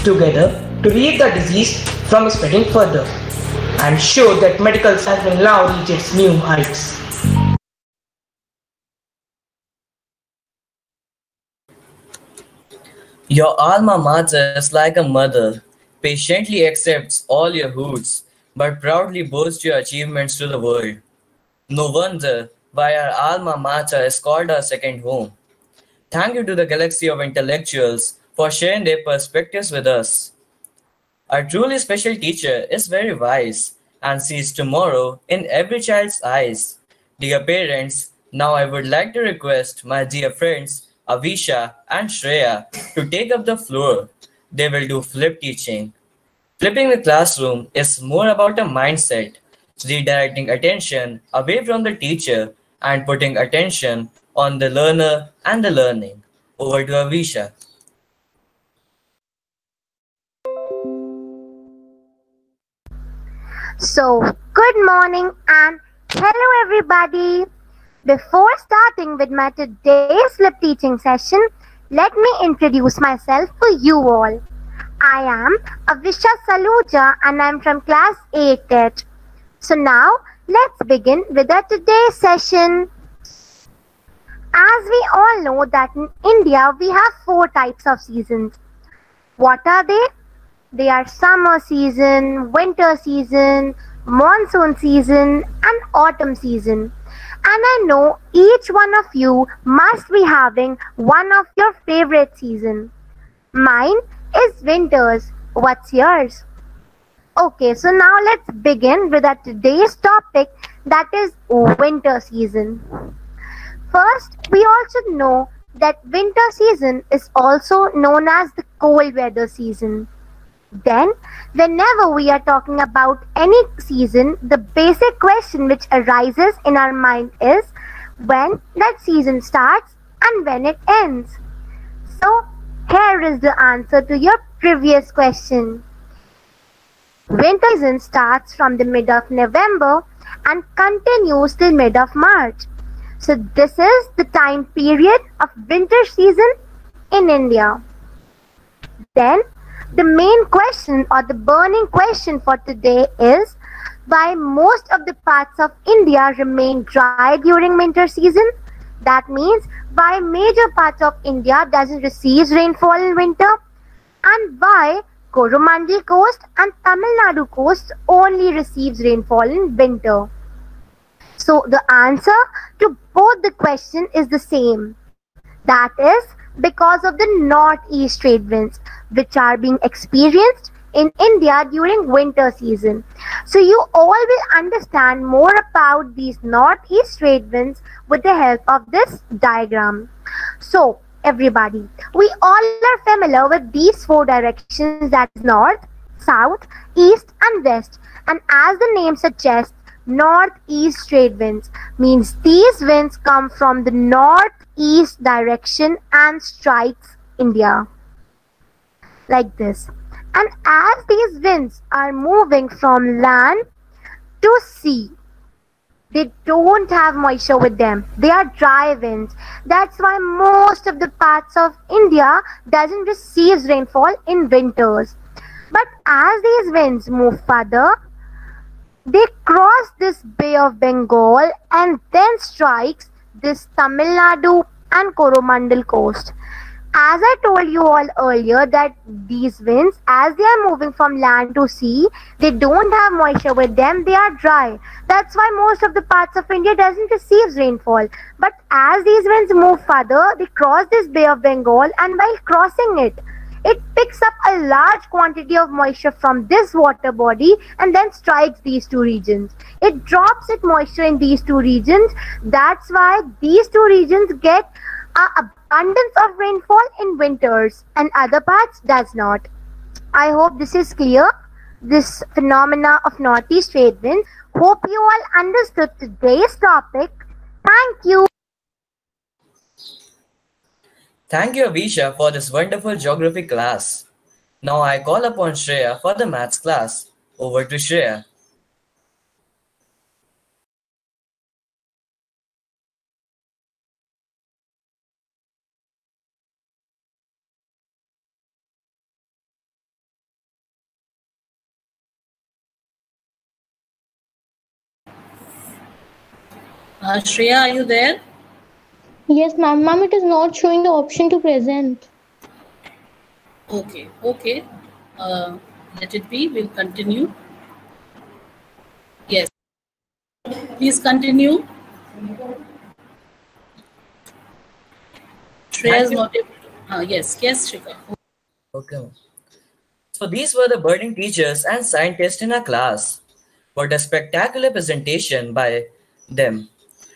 O: together to relieve the disease from spreading further and show that medical science will now reach its new heights.
T: Your alma mater is like a mother, patiently accepts all your hoots, but proudly boasts your achievements to the world. No wonder why our alma mater is called our second home. Thank you to the galaxy of intellectuals for sharing their perspectives with us. Our truly special teacher is very wise and sees tomorrow in every child's eyes. Dear parents, now I would like to request my dear friends Avisha and Shreya to take up the floor. They will do flip teaching. Flipping the classroom is more about a mindset, redirecting attention away from the teacher and putting attention on the learner and the learning. Over to Avisha.
A: So, good morning and hello everybody. Before starting with my today's flip teaching session, let me introduce myself to you all. I am Avisha Saluja and I am from class 8. So now, let's begin with our today's session. As we all know that in India, we have 4 types of seasons. What are they? They are summer season, winter season, monsoon season and autumn season. And I know each one of you must be having one of your favorite season. Mine is winters. What's yours? Okay, so now let's begin with our today's topic, that is winter season. First, we all should know that winter season is also known as the cold weather season. Then, whenever we are talking about any season, the basic question which arises in our mind is when that season starts and when it ends. So, here is the answer to your previous question. Winter season starts from the mid of November and continues till mid of March. So, this is the time period of winter season in India. Then, the main question or the burning question for today is why most of the parts of India remain dry during winter season. That means why major parts of India doesn't receive rainfall in winter and why Coromandel coast and Tamil Nadu coast only receives rainfall in winter. So the answer to both the question is the same. That is because of the northeast trade winds which are being experienced in India during winter season. So you all will understand more about these northeast trade winds with the help of this diagram. So everybody, we all are familiar with these 4 directions, that is north, south, east and west. And as the name suggests, northeast trade winds means these winds come from the northeast direction and strikes India like this. And as these winds are moving from land to sea, they don't have moisture with them. They are dry winds. That's why most of the parts of India doesn't receive rainfall in winters. But as these winds move further, they cross this Bay of Bengal and then strikes this Tamil Nadu and Coromandel coast. As I told you all earlier that these winds, as they are moving from land to sea, they don't have moisture with them, they are dry. That's why most of the parts of India doesn't receive rainfall. But as these winds move further, they cross this Bay of Bengal and while crossing it, it picks up a large quantity of moisture from this water body and then strikes these 2 regions. It drops its moisture in these 2 regions. That's why these 2 regions get an abundance of rainfall in winters and other parts does not. I hope this is clear, this phenomena of northeast trade winds. Hope you all understood today's topic. Thank you.
T: Thank you, Avisha, for this wonderful geography class. Now I call upon Shreya for the maths class. Over to Shreya.
L: Shreya, are you there?
W: Yes, ma'am. Ma'am, it is not showing the option to present.
L: Okay, okay. Let it be. We'll continue. Yes. Please continue. Shreya is not able to. Yes, yes, Shrika.
T: Okay. So these were the budding teachers and scientists in our class. What a spectacular presentation by them.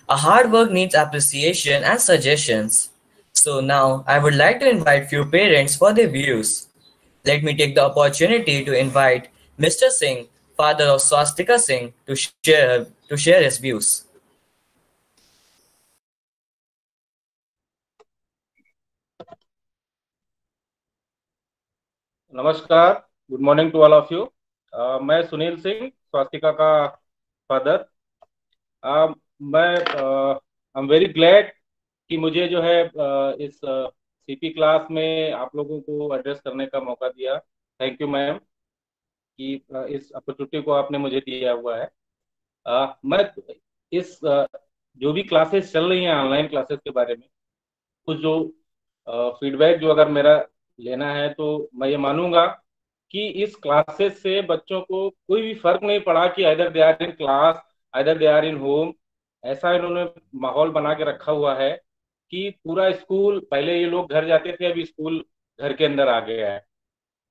T: Our hard work needs appreciation and suggestions. So now I would like to invite few parents for their views. Let me take the opportunity to invite Mr. Singh, father of Swastika Singh, to share his views.
P: नमस्कार, good morning to all of you. मैं सुनील सिंह, स्वास्तिका का father. मैं I am very glad कि मुझे जो है इस CP class में आप लोगों को एड्रेस करने का मौका दिया। थैंक यू मैम कि इस अपॉर्चुनिटी को आपने मुझे दिया हुआ है। मैं इस जो भी क्लासेस चल रही हैं ऑनलाइन क्लासेस के बारे में कुछ जो फीडबैक जो अगर मेरा लेना है तो मैं ये मानूंगा कि इस क्लासेस से बच्चों को कोई भी फर्क नहीं पड़ा कि either they are in class, either they are in home. ऐसा इन्होंने माहौल बना के रखा हुआ है कि पूरा स्कूल, पहले ये लोग घर जाते थे, अभी स्कूल घर के अंदर आ गया है।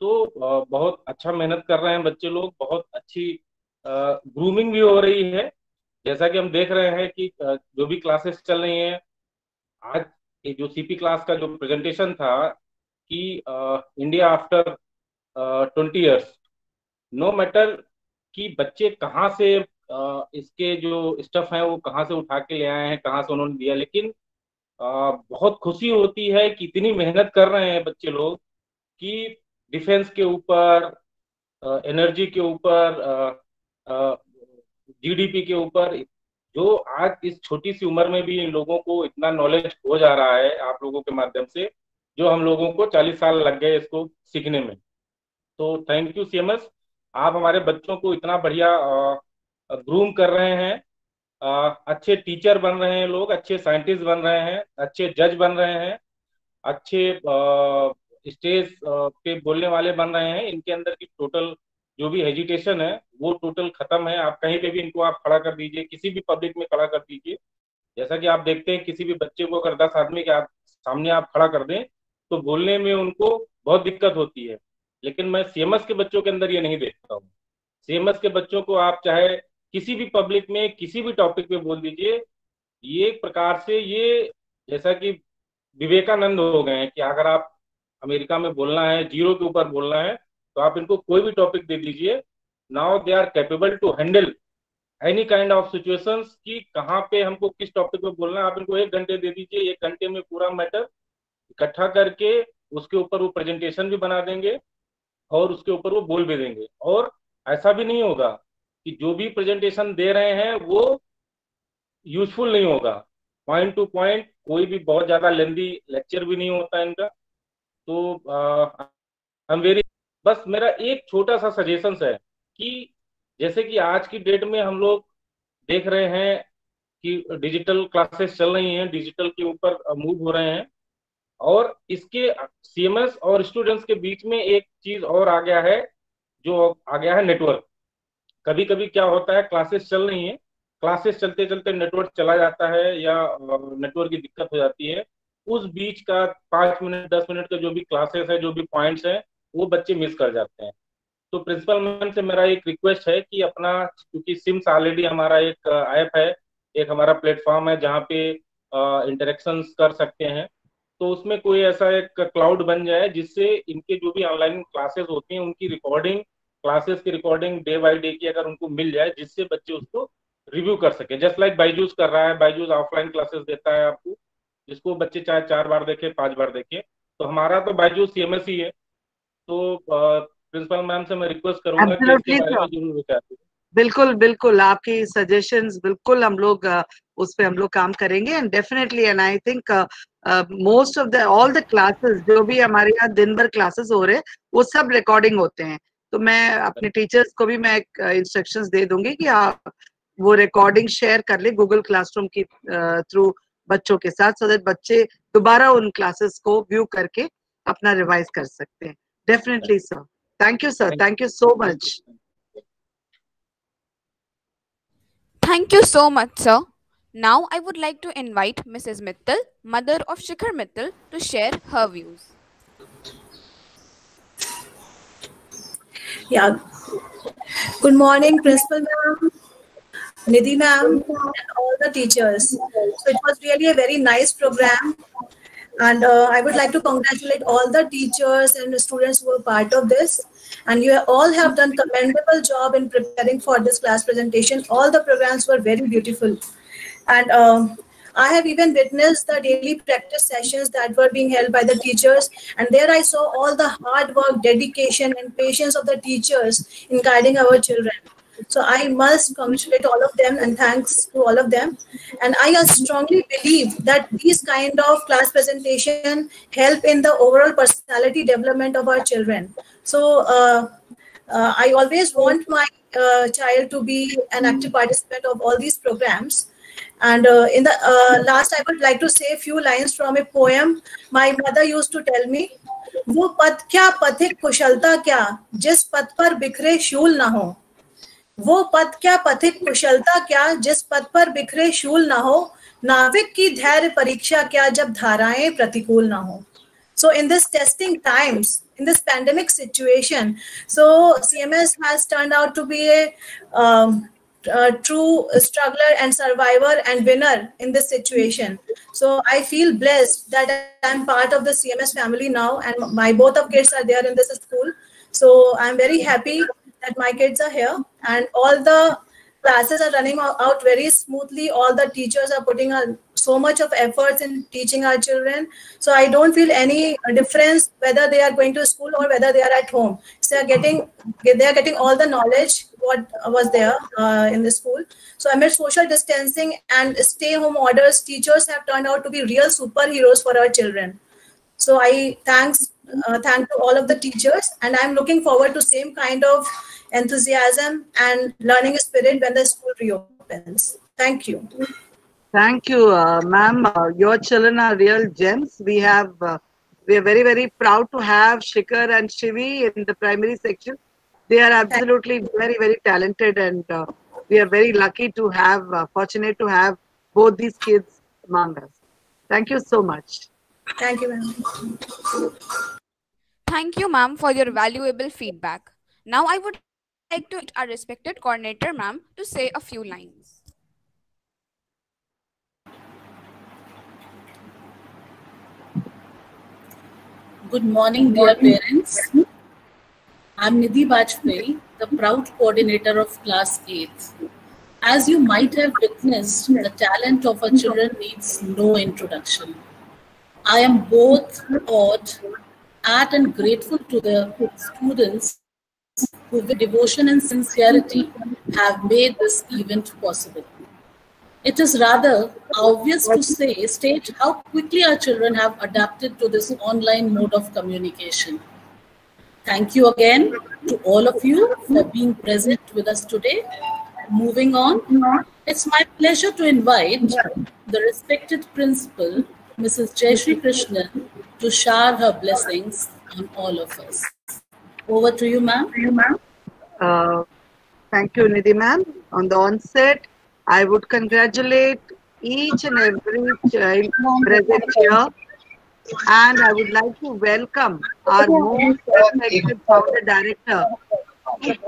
P: तो बहुत अच्छा मेहनत कर रहे हैं बच्चे लोग, बहुत अच्छी ग्रूमिंग भी हो रही है। जैसा कि हम देख रहे हैं कि जो भी क्लासेस चल रही हैं आज, ये जो सीपी क्लास का जो प्रेजेंटेशन था कि India after 20 years, no matter कि बच्चे कहाँ से इसके जो स्टफ है वो कहाँ से उठा के ले आए हैं, कहाँ से उन्होंने दिया, लेकिन बहुत खुशी होती है कि इतनी मेहनत कर रहे हैं बच्चे लोग कि डिफेंस के ऊपर, एनर्जी के ऊपर, जीडीपी के ऊपर, जो आज इस छोटी सी उम्र में भी इन लोगों को इतना नॉलेज हो जा रहा है आप लोगों के माध्यम से, जो हम लोगों को 40 साल लग गए इसको सीखने में। तो थैंक यू सीएमएस, आप हमारे बच्चों को इतना बढ़िया ग्रूम कर रहे हैं। अच्छे टीचर बन रहे हैं लोग, अच्छे साइंटिस्ट बन रहे हैं, अच्छे जज बन रहे हैं, अच्छे स्टेज पे बोलने वाले बन रहे हैं। इनके अंदर की टोटल जो भी हेजिटेशन है वो टोटल खत्म है। आप कहीं पे भी इनको आप खड़ा कर दीजिए, किसी भी पब्लिक में खड़ा कर दीजिए। जैसा कि आप देखते हैं किसी भी बच्चे को अगर 10 आदमी के आप सामने आप खड़ा कर दें तो बोलने में उनको बहुत दिक्कत होती है, लेकिन मैं सीएमएस के बच्चों के अंदर ये नहीं देखता हूँ। सीएमएस के बच्चों को आप चाहे किसी भी पब्लिक में किसी भी टॉपिक पे बोल दीजिए, ये एक प्रकार से ये जैसा कि विवेकानंद हो गए हैं कि अगर आप अमेरिका में बोलना है, जीरो के ऊपर बोलना है, तो आप इनको कोई भी टॉपिक दे दीजिए। Now they are capable to handle any kind of situations कि कहाँ पे हमको किस टॉपिक पे बोलना है। आप इनको 1 घंटे दे दीजिए, 1 घंटे में पूरा मैटर इकट्ठा करके उसके ऊपर वो प्रेजेंटेशन भी बना देंगे और उसके ऊपर वो बोल भी देंगे। और ऐसा भी नहीं होगा कि जो भी प्रेजेंटेशन दे रहे हैं वो यूजफुल नहीं होगा, पॉइंट टू पॉइंट, कोई भी बहुत ज्यादा लेंदी लेक्चर भी नहीं होता इनका। तो हम वेरी, बस मेरा एक छोटा सा सजेशन है कि जैसे कि आज की डेट में हम लोग देख रहे हैं कि डिजिटल क्लासेस चल रही हैं, डिजिटल के ऊपर मूव हो रहे हैं, और इसके सीएमएस और स्टूडेंट्स के बीच में एक चीज और आ गया है, जो आ गया है नेटवर्क। कभी कभी क्या होता है, क्लासेस चल रही हैं, क्लासेस चलते चलते नेटवर्क चला जाता है या नेटवर्क की दिक्कत हो जाती है। उस बीच का 5 मिनट 10 मिनट का जो भी क्लासेस है, जो भी पॉइंट्स हैं, वो बच्चे मिस कर जाते हैं। तो प्रिंसिपल मैम से मेरा एक रिक्वेस्ट है कि अपना, क्योंकि सिम्स ऑलरेडी हमारा एक ऐप है, एक हमारा प्लेटफॉर्म है जहाँ पे इंटरेक्शन कर सकते हैं, तो उसमें कोई ऐसा एक क्लाउड बन जाए जिससे इनके जो भी ऑनलाइन क्लासेस होती हैं उनकी रिकॉर्डिंग, क्लासेस की रिकॉर्डिंग डे बाय डे की अगर उनको मिल जाए, जिससे बच्चे उसको रिव्यू कर सके। जस्ट लाइक बायजूस कर रहा है, बायजूस ऑफलाइन क्लासेस देता है आपको, जिसको बच्चे चाहे 4 बार देखे, 5 बार देखे। तो हमारा तो बायजूस सीएमएस ही है। तो प्रिंसिपल मैम से मैं रिक्वेस्ट करूंगा कि इसके
K: Absolutely,
P: बारे
K: sir.
P: में जरूर विचार करें।
K: बिल्कुल बिल्कुल, आपकी सजेशंस बिल्कुल हम लोग उस पे हम लोग काम करेंगे, and definitely, and I think most of the all the classes जो भी हमारे यहाँ दिन भर क्लासेस हो रहे हैं वो सब रिकॉर्डिंग होते हैं। तो मैं अपने टीचर्स को भी मैं इंस्ट्रक्शंस दे दूंगी कि आप वो रिकॉर्डिंग शेयर कर ले गूगल क्लासरूम की थ्रू बच्चों के साथ, सो दैट बच्चे दोबारा उन क्लासेस को व्यू करके अपना रिवाइज कर सकते हैं. Definitely sir. Thank you sir. Thank you so much.
C: Thank you so much, sir. Now I would like to invite Mrs. Mittal, mother of Shikhar Mittal, to share her views.
I: Yeah. Good morning, Principal Ma'am, Nidhi Ma'am, and all the teachers. So it was really a very nice program. And I would like to congratulate all the teachers and the students who were part of this. And you all have done commendable job in preparing for this class presentation. All the programs were very beautiful. And I have even witnessed the daily practice sessions that were being held by the teachers. And there I saw all the hard work, dedication, and patience of the teachers in guiding our children. So I must congratulate all of them and thanks to all of them. And I strongly believe that these kind of class presentation help in the overall personality development of our children. So I always want my child to be an active participant of all these programs. And in the last, I would like to say a few lines from a poem. My mother used to tell me, "वो पथ क्या पथिक कुशलता क्या, जिस पथ पर बिखरे शूल ना हो। वो पथ क्या पथिक कुशलता क्या, जिस पथ पर बिखरे शूल ना हो। नाविक की धैर्य परीक्षा क्या, जब धाराएं प्रतिकूल ना हो." So in this testing times, in this pandemic situation, so CMS has turned out to be a true struggler and survivor and winner in this situation. So I feel blessed that I'm part of the CMS family now, and my both of kids are there in this school. So I'm very happy that my kids are here, and all the classes are running out very smoothly. All the teachers are putting so much of efforts in teaching our children. So I don't feel any difference whether they are going to school or whether they are at home. So they are getting all the knowledge what was there in the school. So amid social distancing and stay-home orders, teachers have turned out to be real superheroes for our children. So I thank to all of the teachers, and I'm looking forward to same kind of enthusiasm and learning spirit when the school reopens. Thank you.
K: Thank you, ma'am. Your children are real gems. We are very, very proud to have Shikhar and Shivi in the primary section. They are absolutely very, very talented, and we are very lucky to have, fortunate to have both these kids among us. Thank you so much.
I: Thank you, ma'am.
C: Thank you, ma'am, for your valuable feedback. Now I would like to invite our respected coordinator, ma'am, to say a few lines.
L: Good morning, dear parents. I'm Nidhi Bajpayee, the proud coordinator of Class 8. As you might have witnessed, the talent of our children needs no introduction. I am both awed at and grateful to the students who with devotion and sincerity have made this event possible. It is rather obvious to state how quickly our children have adapted to this online mode of communication. Thank you again to all of you for being present with us today. Moving on, it's my pleasure to invite the respected principal, Mrs. Jayashree Krishnan, to shower her blessings on all of us. Over to you, ma'am.
K: Thank you, Nidhi ma'am. On the onset, I would congratulate each and every child present here, and I would like to welcome our most respected founder director,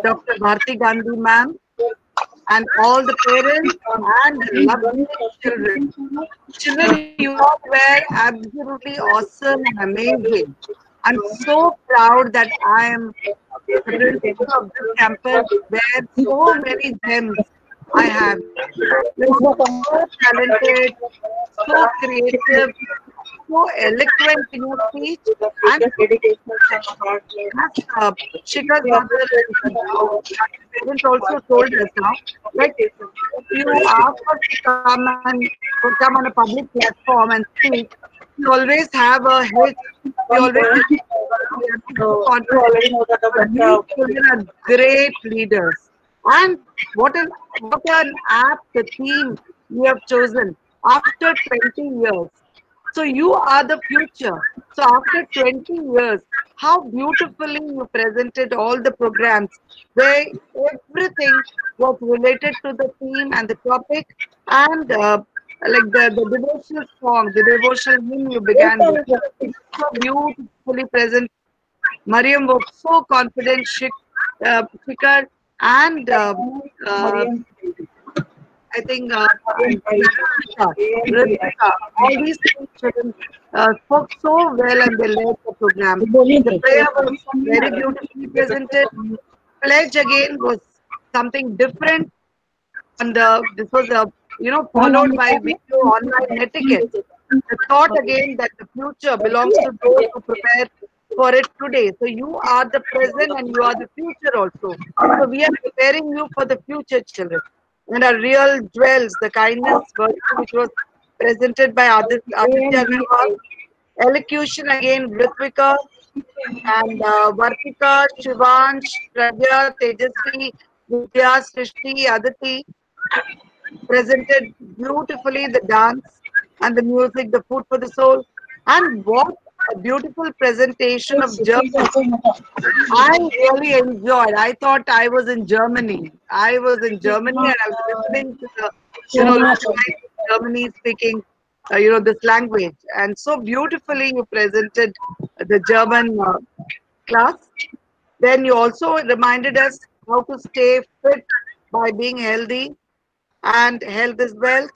K: Dr. Bharti Gandhi ma'am, and all the parents and the lovely children. Children, you all were absolutely awesome and amazing. I'm so proud that I am the principal of this campus where so many gems I have. So talented, so creative, so eloquent in your speech, and Shikhar's mother parents also told us now, like if you ask us to come on a public platform and speak, we always have a hit. We always have confidence. These children are great leaders. And what an apt theme you have chosen after 20 years. So you are the future. So after 20 years, how beautifully you presented all the programs where everything was related to the theme and the topic, and like the devotional song, the devotional hymn you began with. It's so beautifully present. Mariam was so confident, Shikar, and I think Ritika, all these three children spoke so well and they led the program. The prayer was very beautifully presented. Pledge again was something different, and this was followed by video online etiquette. The thought again that the future belongs to those who prepare for it today. So you are the present and you are the future also. So we are preparing you for the future, children. And our real jewels, the kindness virtue which was presented by Aditya Agarwal, elocution again, Ritvika and Vartika, Shivansh, Pragya, Tejasvi, Vidya, Srishti, Aditi presented beautifully the dance and the music, the food for the soul. And what a beautiful presentation of German. I really enjoyed. I thought I was in Germany. I was in Germany and I was listening to the, Germany speaking, this language. And so beautifully you presented the German class. Then you also reminded us how to stay fit by being healthy, and health is wealth.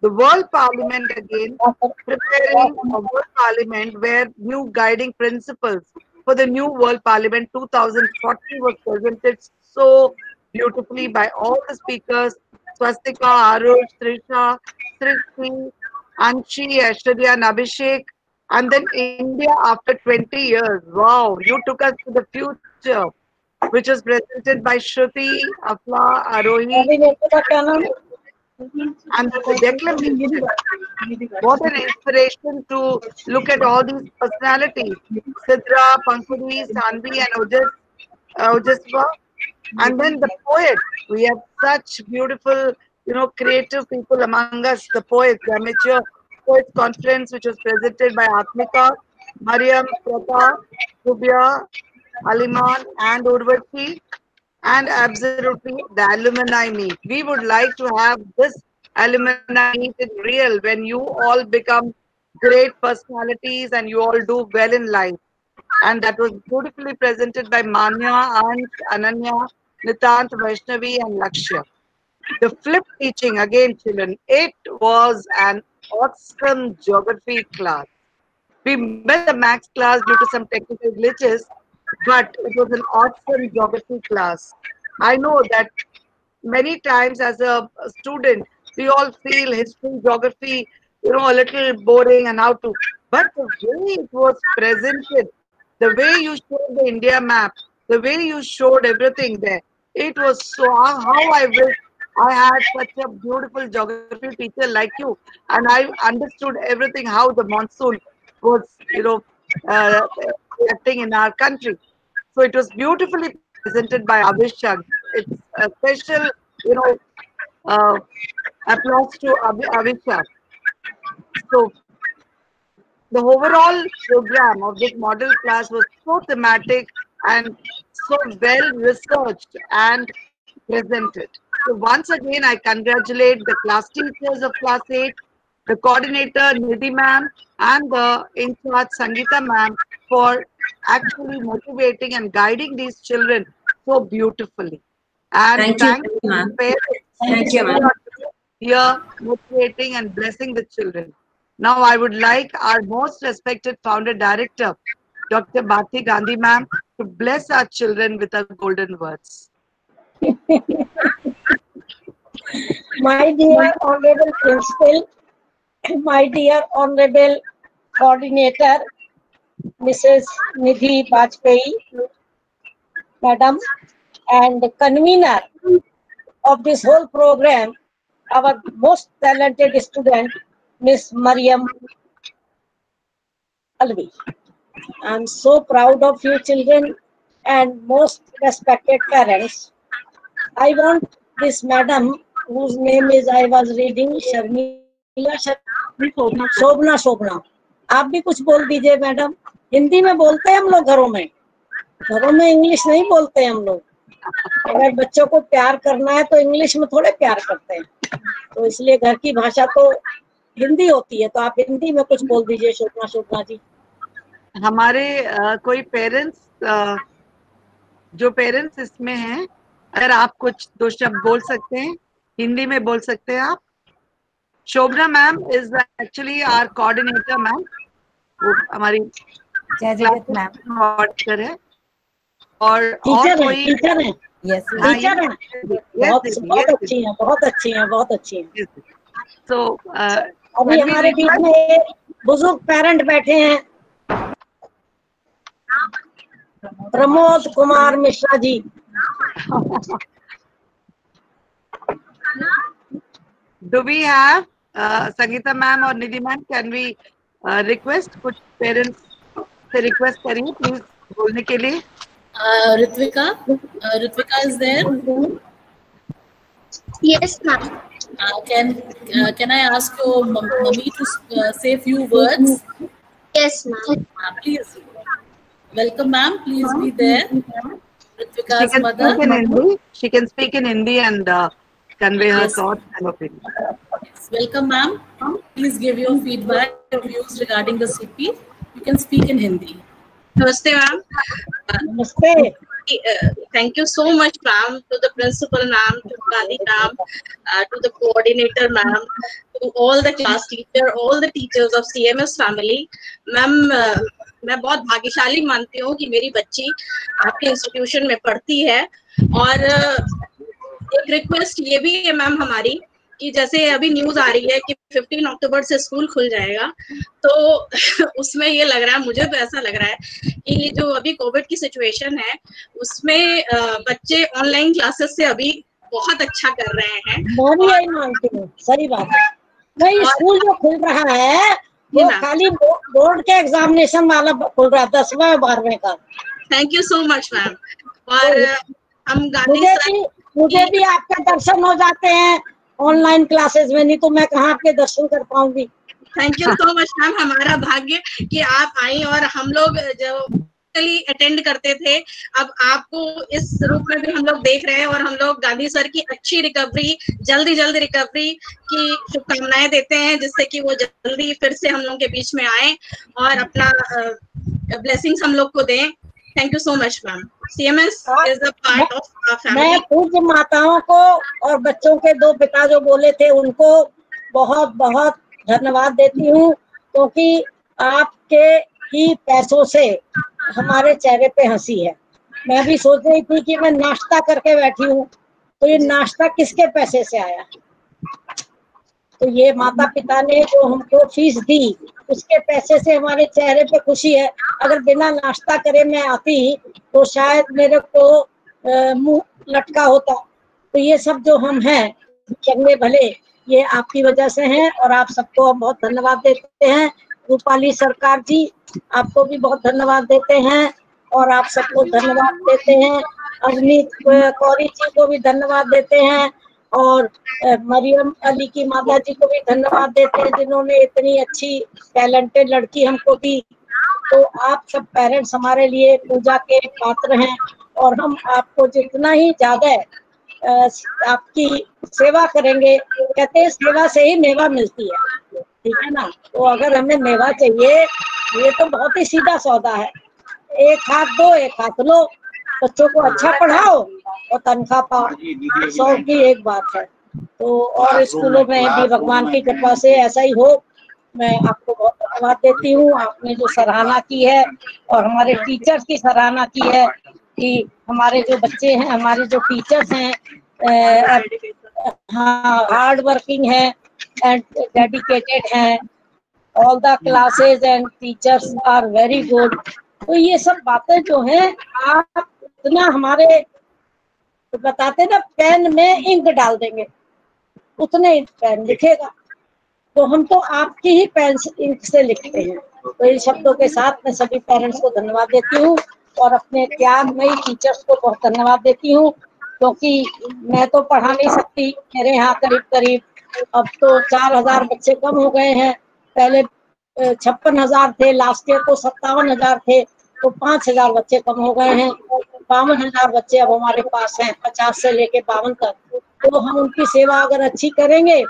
K: The World Parliament again, preparing a World Parliament where new guiding principles for the new World Parliament 2040 was presented so beautifully by all the speakers, Swastika, Arush, Trisha, Srishti, Anshi, Aishwarya, and Abhishek. And then India after 20 years. Wow, you took us to the future, which was presented by Shruti, Afla, Arohi, and the declamation. What an inspiration to look at all these personalities. Sidra, Pankuri, Sanvi, and Ojasva. And then the poets. We have such beautiful, creative people among us, the poets, the amateur poets conference, which was presented by Atmika, Mariam, Prata, Rubia, Aliman, and Urvashi. And absolutely the alumni meet. We would like to have this alumni meet in real when you all become great personalities and you all do well in life. And that was beautifully presented by Manya, Ansh, Ananya, Nitant, Vaishnavi, and Lakshya. The flip teaching again, children. It was an awesome geography class. We missed the max class due to some technical glitches, but it was an awesome geography class. I know that many times as a student, we all feel history, geography, a little boring and how to. But the way it was presented, the way you showed the India map, the way you showed everything there, it was so. How I wish I had such a beautiful geography teacher like you, and I understood everything how the monsoon was, uh, acting in our country. So it was beautifully presented by Abhishek. It's a special, you know, uh, applause to Avishak. So the overall program of this model class was so thematic and so well researched and presented. So once again, I congratulate the class teachers of class 8, the coordinator Nidhi ma'am, and the in charge Sangeeta ma'am for actually motivating and guiding these children so beautifully. And
H: Thank you,
K: thanks to the
H: ma'am.
K: parents
H: Thank you,
K: who
H: ma'am.
K: are here motivating and blessing the children. Now, I would like our most respected founder director, Dr. Bharti Gandhi ma'am, to bless our children with her golden words.
B: My dear Honorable Principal, my dear Honorable Coordinator, Mrs. Nidhi Bajpayee, Madam, and the convener of this whole program, our most talented student, Miss Mariam Alvi. I'm so proud of you children and most respected parents. I want this madam whose name is I was reading, Sharmila शोभना शोभना, आप भी कुछ बोल दीजिए madam. Hindi में बोलते हैं हम लोग घरों में इंग्लिश नहीं बोलते हैं हम लोग। अगर बच्चों को प्यार करना है तो इंग्लिश में थोड़े प्यार करते हैं, तो इसलिए घर की भाषा तो हिंदी होती है। तो आप हिंदी में कुछ बोल दीजिए शोभना शोभना जी।
K: हमारे कोई पेरेंट्स, जो पेरेंट्स इसमें हैं, अगर आप कुछ 2 शब्द बोल सकते हैं, हिंदी में बोल सकते हैं आप। Shobhana ma'am is actually our coordinator ma'am, वो हमारी
E: जय जगत मैम
K: कोऑर्डिनेटर है। और कोई
B: टीचर है,
E: यस
B: टीचर है, बहुत अच्छी है, बहुत अच्छी है, बहुत अच्छी है।
K: तो
B: अभी हमारे बीच में एक बुजुर्ग पेरेंट बैठे हैं, Pramod Kumar Mishra ji.
K: Do we have Sangeeta ma'am और निधि मैम, can we request कुछ पेरेंट्स से रिक्वेस्ट करिए प्लीज बोलने के लिए।
L: Ritvika is there?
Q: Yes, ma'am.
L: Can I ask your mommy to say a few words?
Q: Yes, ma'am.
L: Please. Welcome, ma'am. Please be there. Ritvika's mother.
K: She can speak in Hindi and convey her thoughts and opinions.
L: Yes. Welcome, ma'am. Please give your feedback, your views regarding the CP. You can speak in Hindi.
R: Namaste, ma'am.
B: Namaste.
R: Thank you so much, ma'am, to the principal, ma'am, to Gandhi, ma'am, to the coordinator, ma'am, to all the class teacher, all the teachers of CMS family. Ma'am, मैं बहुत भाग्यशाली मानती हूँ कि मेरी बच्ची आपके institution में पढ़ती है। और एक रिक्वेस्ट ये भी है मैम हमारी कि जैसे अभी न्यूज आ रही है कि 15 अक्टूबर से स्कूल खुल जाएगा, तो उसमें ये लग रहा है, मुझे तो ऐसा लग रहा है कि जो अभी कोविड की सिचुएशन है उसमें बच्चे ऑनलाइन क्लासेस से अभी बहुत अच्छा कर रहे हैं।
B: मैं भी यही मानती हूँ, सही बात है। नहीं, स्कूल जो खुल रहा है वो खाली बोर्ड के एग्जामिनेशन वाला खुल रहा है, 10वां और 12वें का।
R: Thank you so much ma'am. और हम
B: मुझे भी आपके दर्शन हो जाते हैं ऑनलाइन क्लासेस में, नहीं तो मैं कहाँ आपके दर्शन कर पाऊंगी।
R: Thank you so much ma'am. हमारा भाग्य कि आप आई, और हम लोग जो अटेंड करते थे अब आपको इस रूप में भी हम लोग देख रहे हैं, और हम लोग गांधी सर की अच्छी रिकवरी, जल्दी रिकवरी की शुभकामनाएं देते हैं, जिससे कि वो जल्दी फिर से हम लोग के बीच में आए और अपना ब्लेसिंग्स हम लोग को दें। Thank you so much ma'am. CMS is a part of our family.
B: मैं पूज्य माताओं को और बच्चों के 2 पिता जो बोले थे उनको बहुत बहुत धन्यवाद देती हूँ, क्योंकि आपके ही पैसों से हमारे चेहरे पे हंसी है। मैं भी सोच रही थी कि मैं नाश्ता करके बैठी हूँ, तो ये नाश्ता किसके पैसे से आया? तो ये माता पिता ने जो हमको फीस दी उसके पैसे से हमारे चेहरे पे खुशी है। अगर बिना नाश्ता करे मैं आती तो शायद मेरे को मुंह लटका होता। तो ये सब जो हम हैं चंगे भले, ये आपकी वजह से हैं, और आप सबको हम बहुत धन्यवाद देते हैं। रूपाली सरकार जी, आपको भी बहुत धन्यवाद देते हैं, और आप सबको धन्यवाद देते हैं। अवनीत कौरी जी को भी धन्यवाद देते हैं, और मरियम अली की माता जी को भी धन्यवाद देते हैं, जिन्होंने इतनी अच्छी टैलेंटेड लड़की हमको दी। तो आप सब पेरेंट्स हमारे लिए पूजा के पात्र हैं, और हम आपको जितना ही ज्यादा आपकी सेवा करेंगे, कहते हैं सेवा से ही मेवा मिलती है, ठीक है ना। तो अगर हमें मेवा चाहिए, ये तो बहुत ही सीधा सौदा है, एक हाथ दो एक हाथ लो, बच्चों को अच्छा पढ़ाओ और तनख्वाह पाओ, 100 की एक बात है। तो और स्कूलों में भी भगवान की कृपा से ऐसा ही हो। मैं आपको बहुत धन्यवाद देती हूँ, आपने जो सराहना की है और हमारे टीचर्स की सराहना की है कि हमारे जो बच्चे हैं, हमारे जो टीचर्स हैं, हाँ हार्ड वर्किंग है एंड डेडिकेटेड हैं, all the classes and teachers are very good. तो ये सब बातें जो हैं, आप इतना हमारे तो बताते ना, पेन में इंक डाल देंगे उतने पेन लिखेगा, तो हम तो आपकी ही पेन इंक से लिखते हैं। तो इन शब्दों के साथ मैं सभी पेरेंट्स को धन्यवाद देती हूँ, और अपने त्यागमयी टीचर्स को बहुत धन्यवाद देती हूँ। क्योंकि मैं तो पढ़ा नहीं सकती, मेरे यहाँ करीब करीब अब तो 4000 बच्चे कम हो गए हैं। पहले 56,000 थे, लास्ट ईयर तो 57,000 थे, तो 5,000 बच्चे कम हो गए हैं। 52,000 बच्चे अब हमारे पास हैं, 50 से लेके 52 तक। तो हम उनकी सेवा अगर अच्छी करेंगे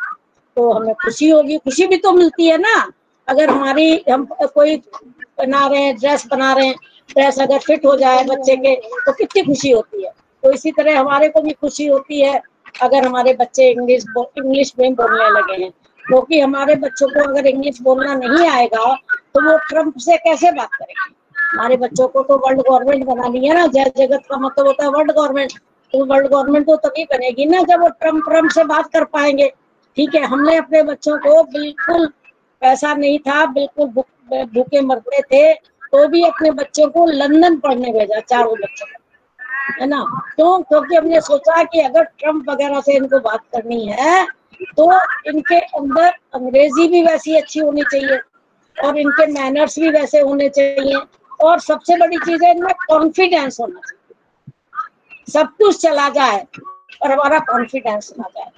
B: तो हमें खुशी होगी, खुशी भी तो मिलती है ना। अगर हम कोई बना रहे हैं, ड्रेस बना रहे हैं, ड्रेस अगर फिट हो जाए बच्चे के तो कितनी खुशी होती है। तो इसी तरह हमारे को भी खुशी होती है अगर हमारे बच्चे इंग्लिश में बोलने लगे हैं, क्योंकि हमारे बच्चों को अगर इंग्लिश बोलना नहीं आएगा तो वो ट्रम्प से कैसे बात करेंगे। हमारे बच्चों को तो वर्ल्ड गवर्नमेंट बनानी है ना, जय जगत का मतलब होता है वर्ल्ड गवर्नमेंट। तो वर्ल्ड गवर्नमेंट तो तभी बनेगी ना जब वो ट्रम्प से बात कर पाएंगे। ठीक है, हमने अपने बच्चों को बिल्कुल, पैसा नहीं था, बिल्कुल भूखे मरते थे, तो भी अपने बच्चों को लंदन पढ़ने भेजा, चारों बच्चों को, है ना। क्योंकि हमने सोचा कि अगर ट्रम्प वगैरह से इनको बात करनी है तो इनके अंदर अंग्रेजी भी वैसी अच्छी होनी चाहिए और इनके मैनर्स भी वैसे होने चाहिए, और सबसे बड़ी चीज है इनमें कॉन्फिडेंस होना चाहिए। सब कुछ चला जाए और हमारा कॉन्फिडेंस ना जाए।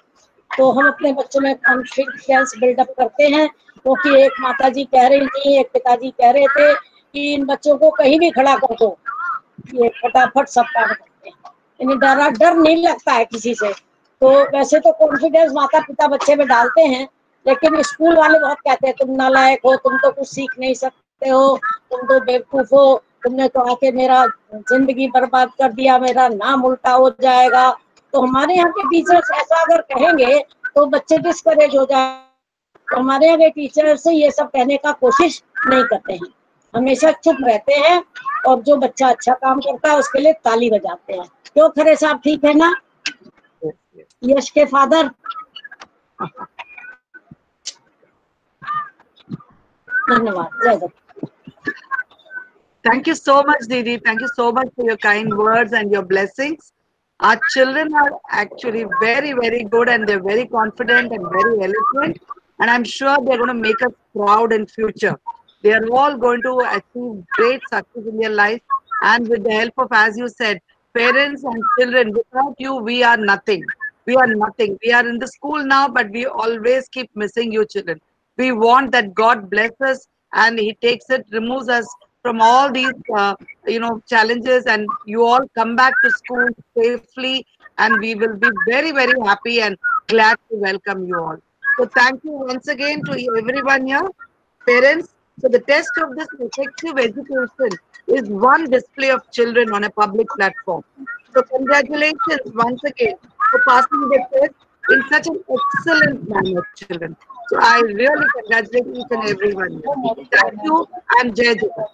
B: तो हम अपने बच्चों में कॉन्फिडेंस बिल्डअप करते हैं, क्योंकि एक माता जी कह रही थी, एक पिताजी कह रहे थे कि इन बच्चों को कहीं भी खड़ा कर दो, ये फटाफट सब काम करते हैं, इन्हें डर नहीं लगता है किसी से। तो वैसे तो कॉन्फिडेंस माता पिता बच्चे में डालते हैं, लेकिन स्कूल वाले बहुत कहते हैं तुम नालायक हो, तुम तो कुछ सीख नहीं सकते हो, तुम तो बेवकूफ हो, तुमने तो आके मेरा जिंदगी बर्बाद कर दिया, मेरा नाम उल्टा हो जाएगा। तो हमारे यहाँ के टीचर्स ऐसा अगर कहेंगे तो बच्चे डिस्करेज हो जाए। तो हमारे यहाँ के टीचर्स ये सब कहने का कोशिश नहीं करते हैं, हमेशा चुप रहते हैं, और जो बच्चा अच्छा काम करता है उसके लिए ताली बजाते हैं। क्यों खरे साहब, ठीक है ना? यश के फादर। धन्यवाद, जय जगत।
K: Thank you so much, Didi. Thank you so much for your kind words and your blessings. Our children are actually very, very good, and they're very confident and very eloquent. And I'm sure they're going to make us proud in future. They are all going to achieve great success in their life. And with the help of, as you said, parents and children, without you, we are nothing. We are nothing. We are in the school now, but we always keep missing you, children. We want that God bless us and He takes it, removes us from all these, challenges, and you all come back to school safely, and we will be very, very happy and glad to welcome you all. So thank you once again to everyone here, parents. So the test of this effective education is one display of children on a public platform. So congratulations once again for passing the test in such an excellent manner, children. So I really congratulate each and everyone. Thank you and Jai Jagat.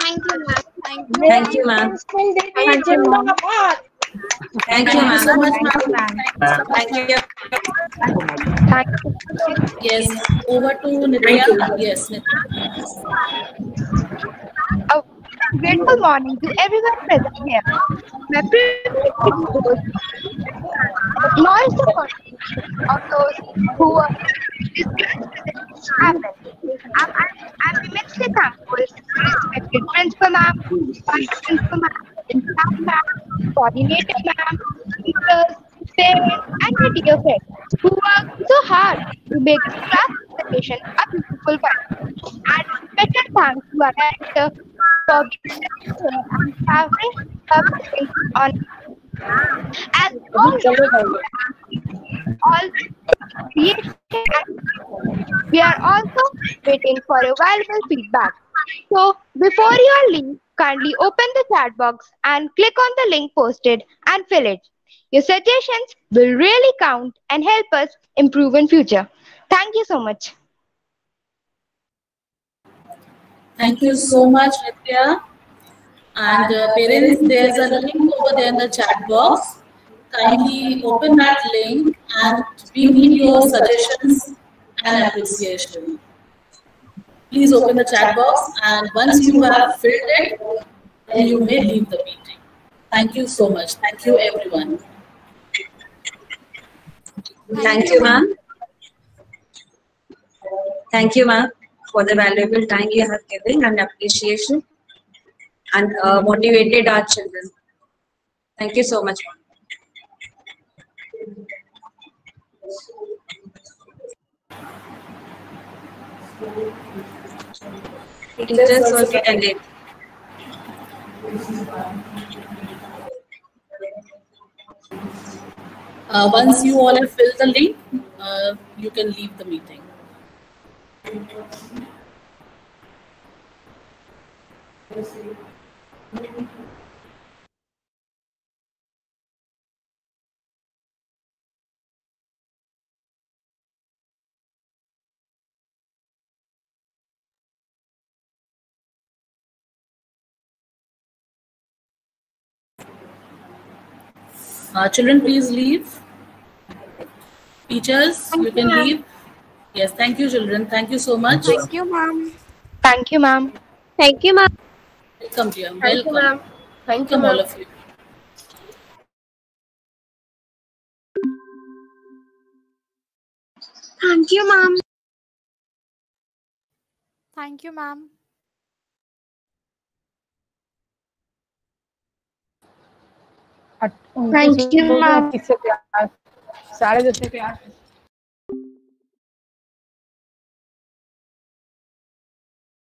A: Thank you, ma'am.
E: Thank you, ma'am.
B: Thank you, ma'am.
E: Thank you, ma'am.
L: so much, ma'am.
E: Thank you.
L: Yes, over to Nitya. Yes, Nitya.
F: A grateful morning to everyone present here. My privilege to acknowledge the contribution of those who were happened. I'm immensely thankful to respected principal ma'am, vice principal ma'am, staff ma'am, coordinator ma'am, teachers, parents, and my dear friends who worked so hard to make this class presentation a beautiful one. And special thanks to our director for giving us and having her blessings on as all creation and we are also waiting for a valuable feedback. So before you leave, kindly open the chat box and click on the link posted and fill it. Your suggestions will really count and help us improve in future. Thank you so much.
L: Thank you so much, Nitya. And parents, there's a link over there in the chat box. Kindly open that link, and we need your suggestions and appreciation. Please open the chat box, and once you have filled it, then you may leave the meeting. Thank you so much. Thank you, everyone.
E: Thank you, ma'am. Thank you, ma'am, for the valuable time you have given and appreciation and motivated our children. Thank you so much, ma'am. Teachers also attended.
L: Once you all have filled the link, you can leave the meeting. Children, please leave. Teachers, you can leave. Yes, thank you, children. Thank you so much.
C: Thank you, ma'am.
F: Thank you, ma'am.
N: Thank you, ma'am.
L: Welcome, dear.
N: Thank you,
L: Welcome.
N: ma'am. Thank you,
L: Welcome, all
N: ma'am.
L: of you.
N: Thank you, ma'am.
S: Thank you, ma'am.
N: Thank you, ma'am.
U: 10:10 से class 10:30 से class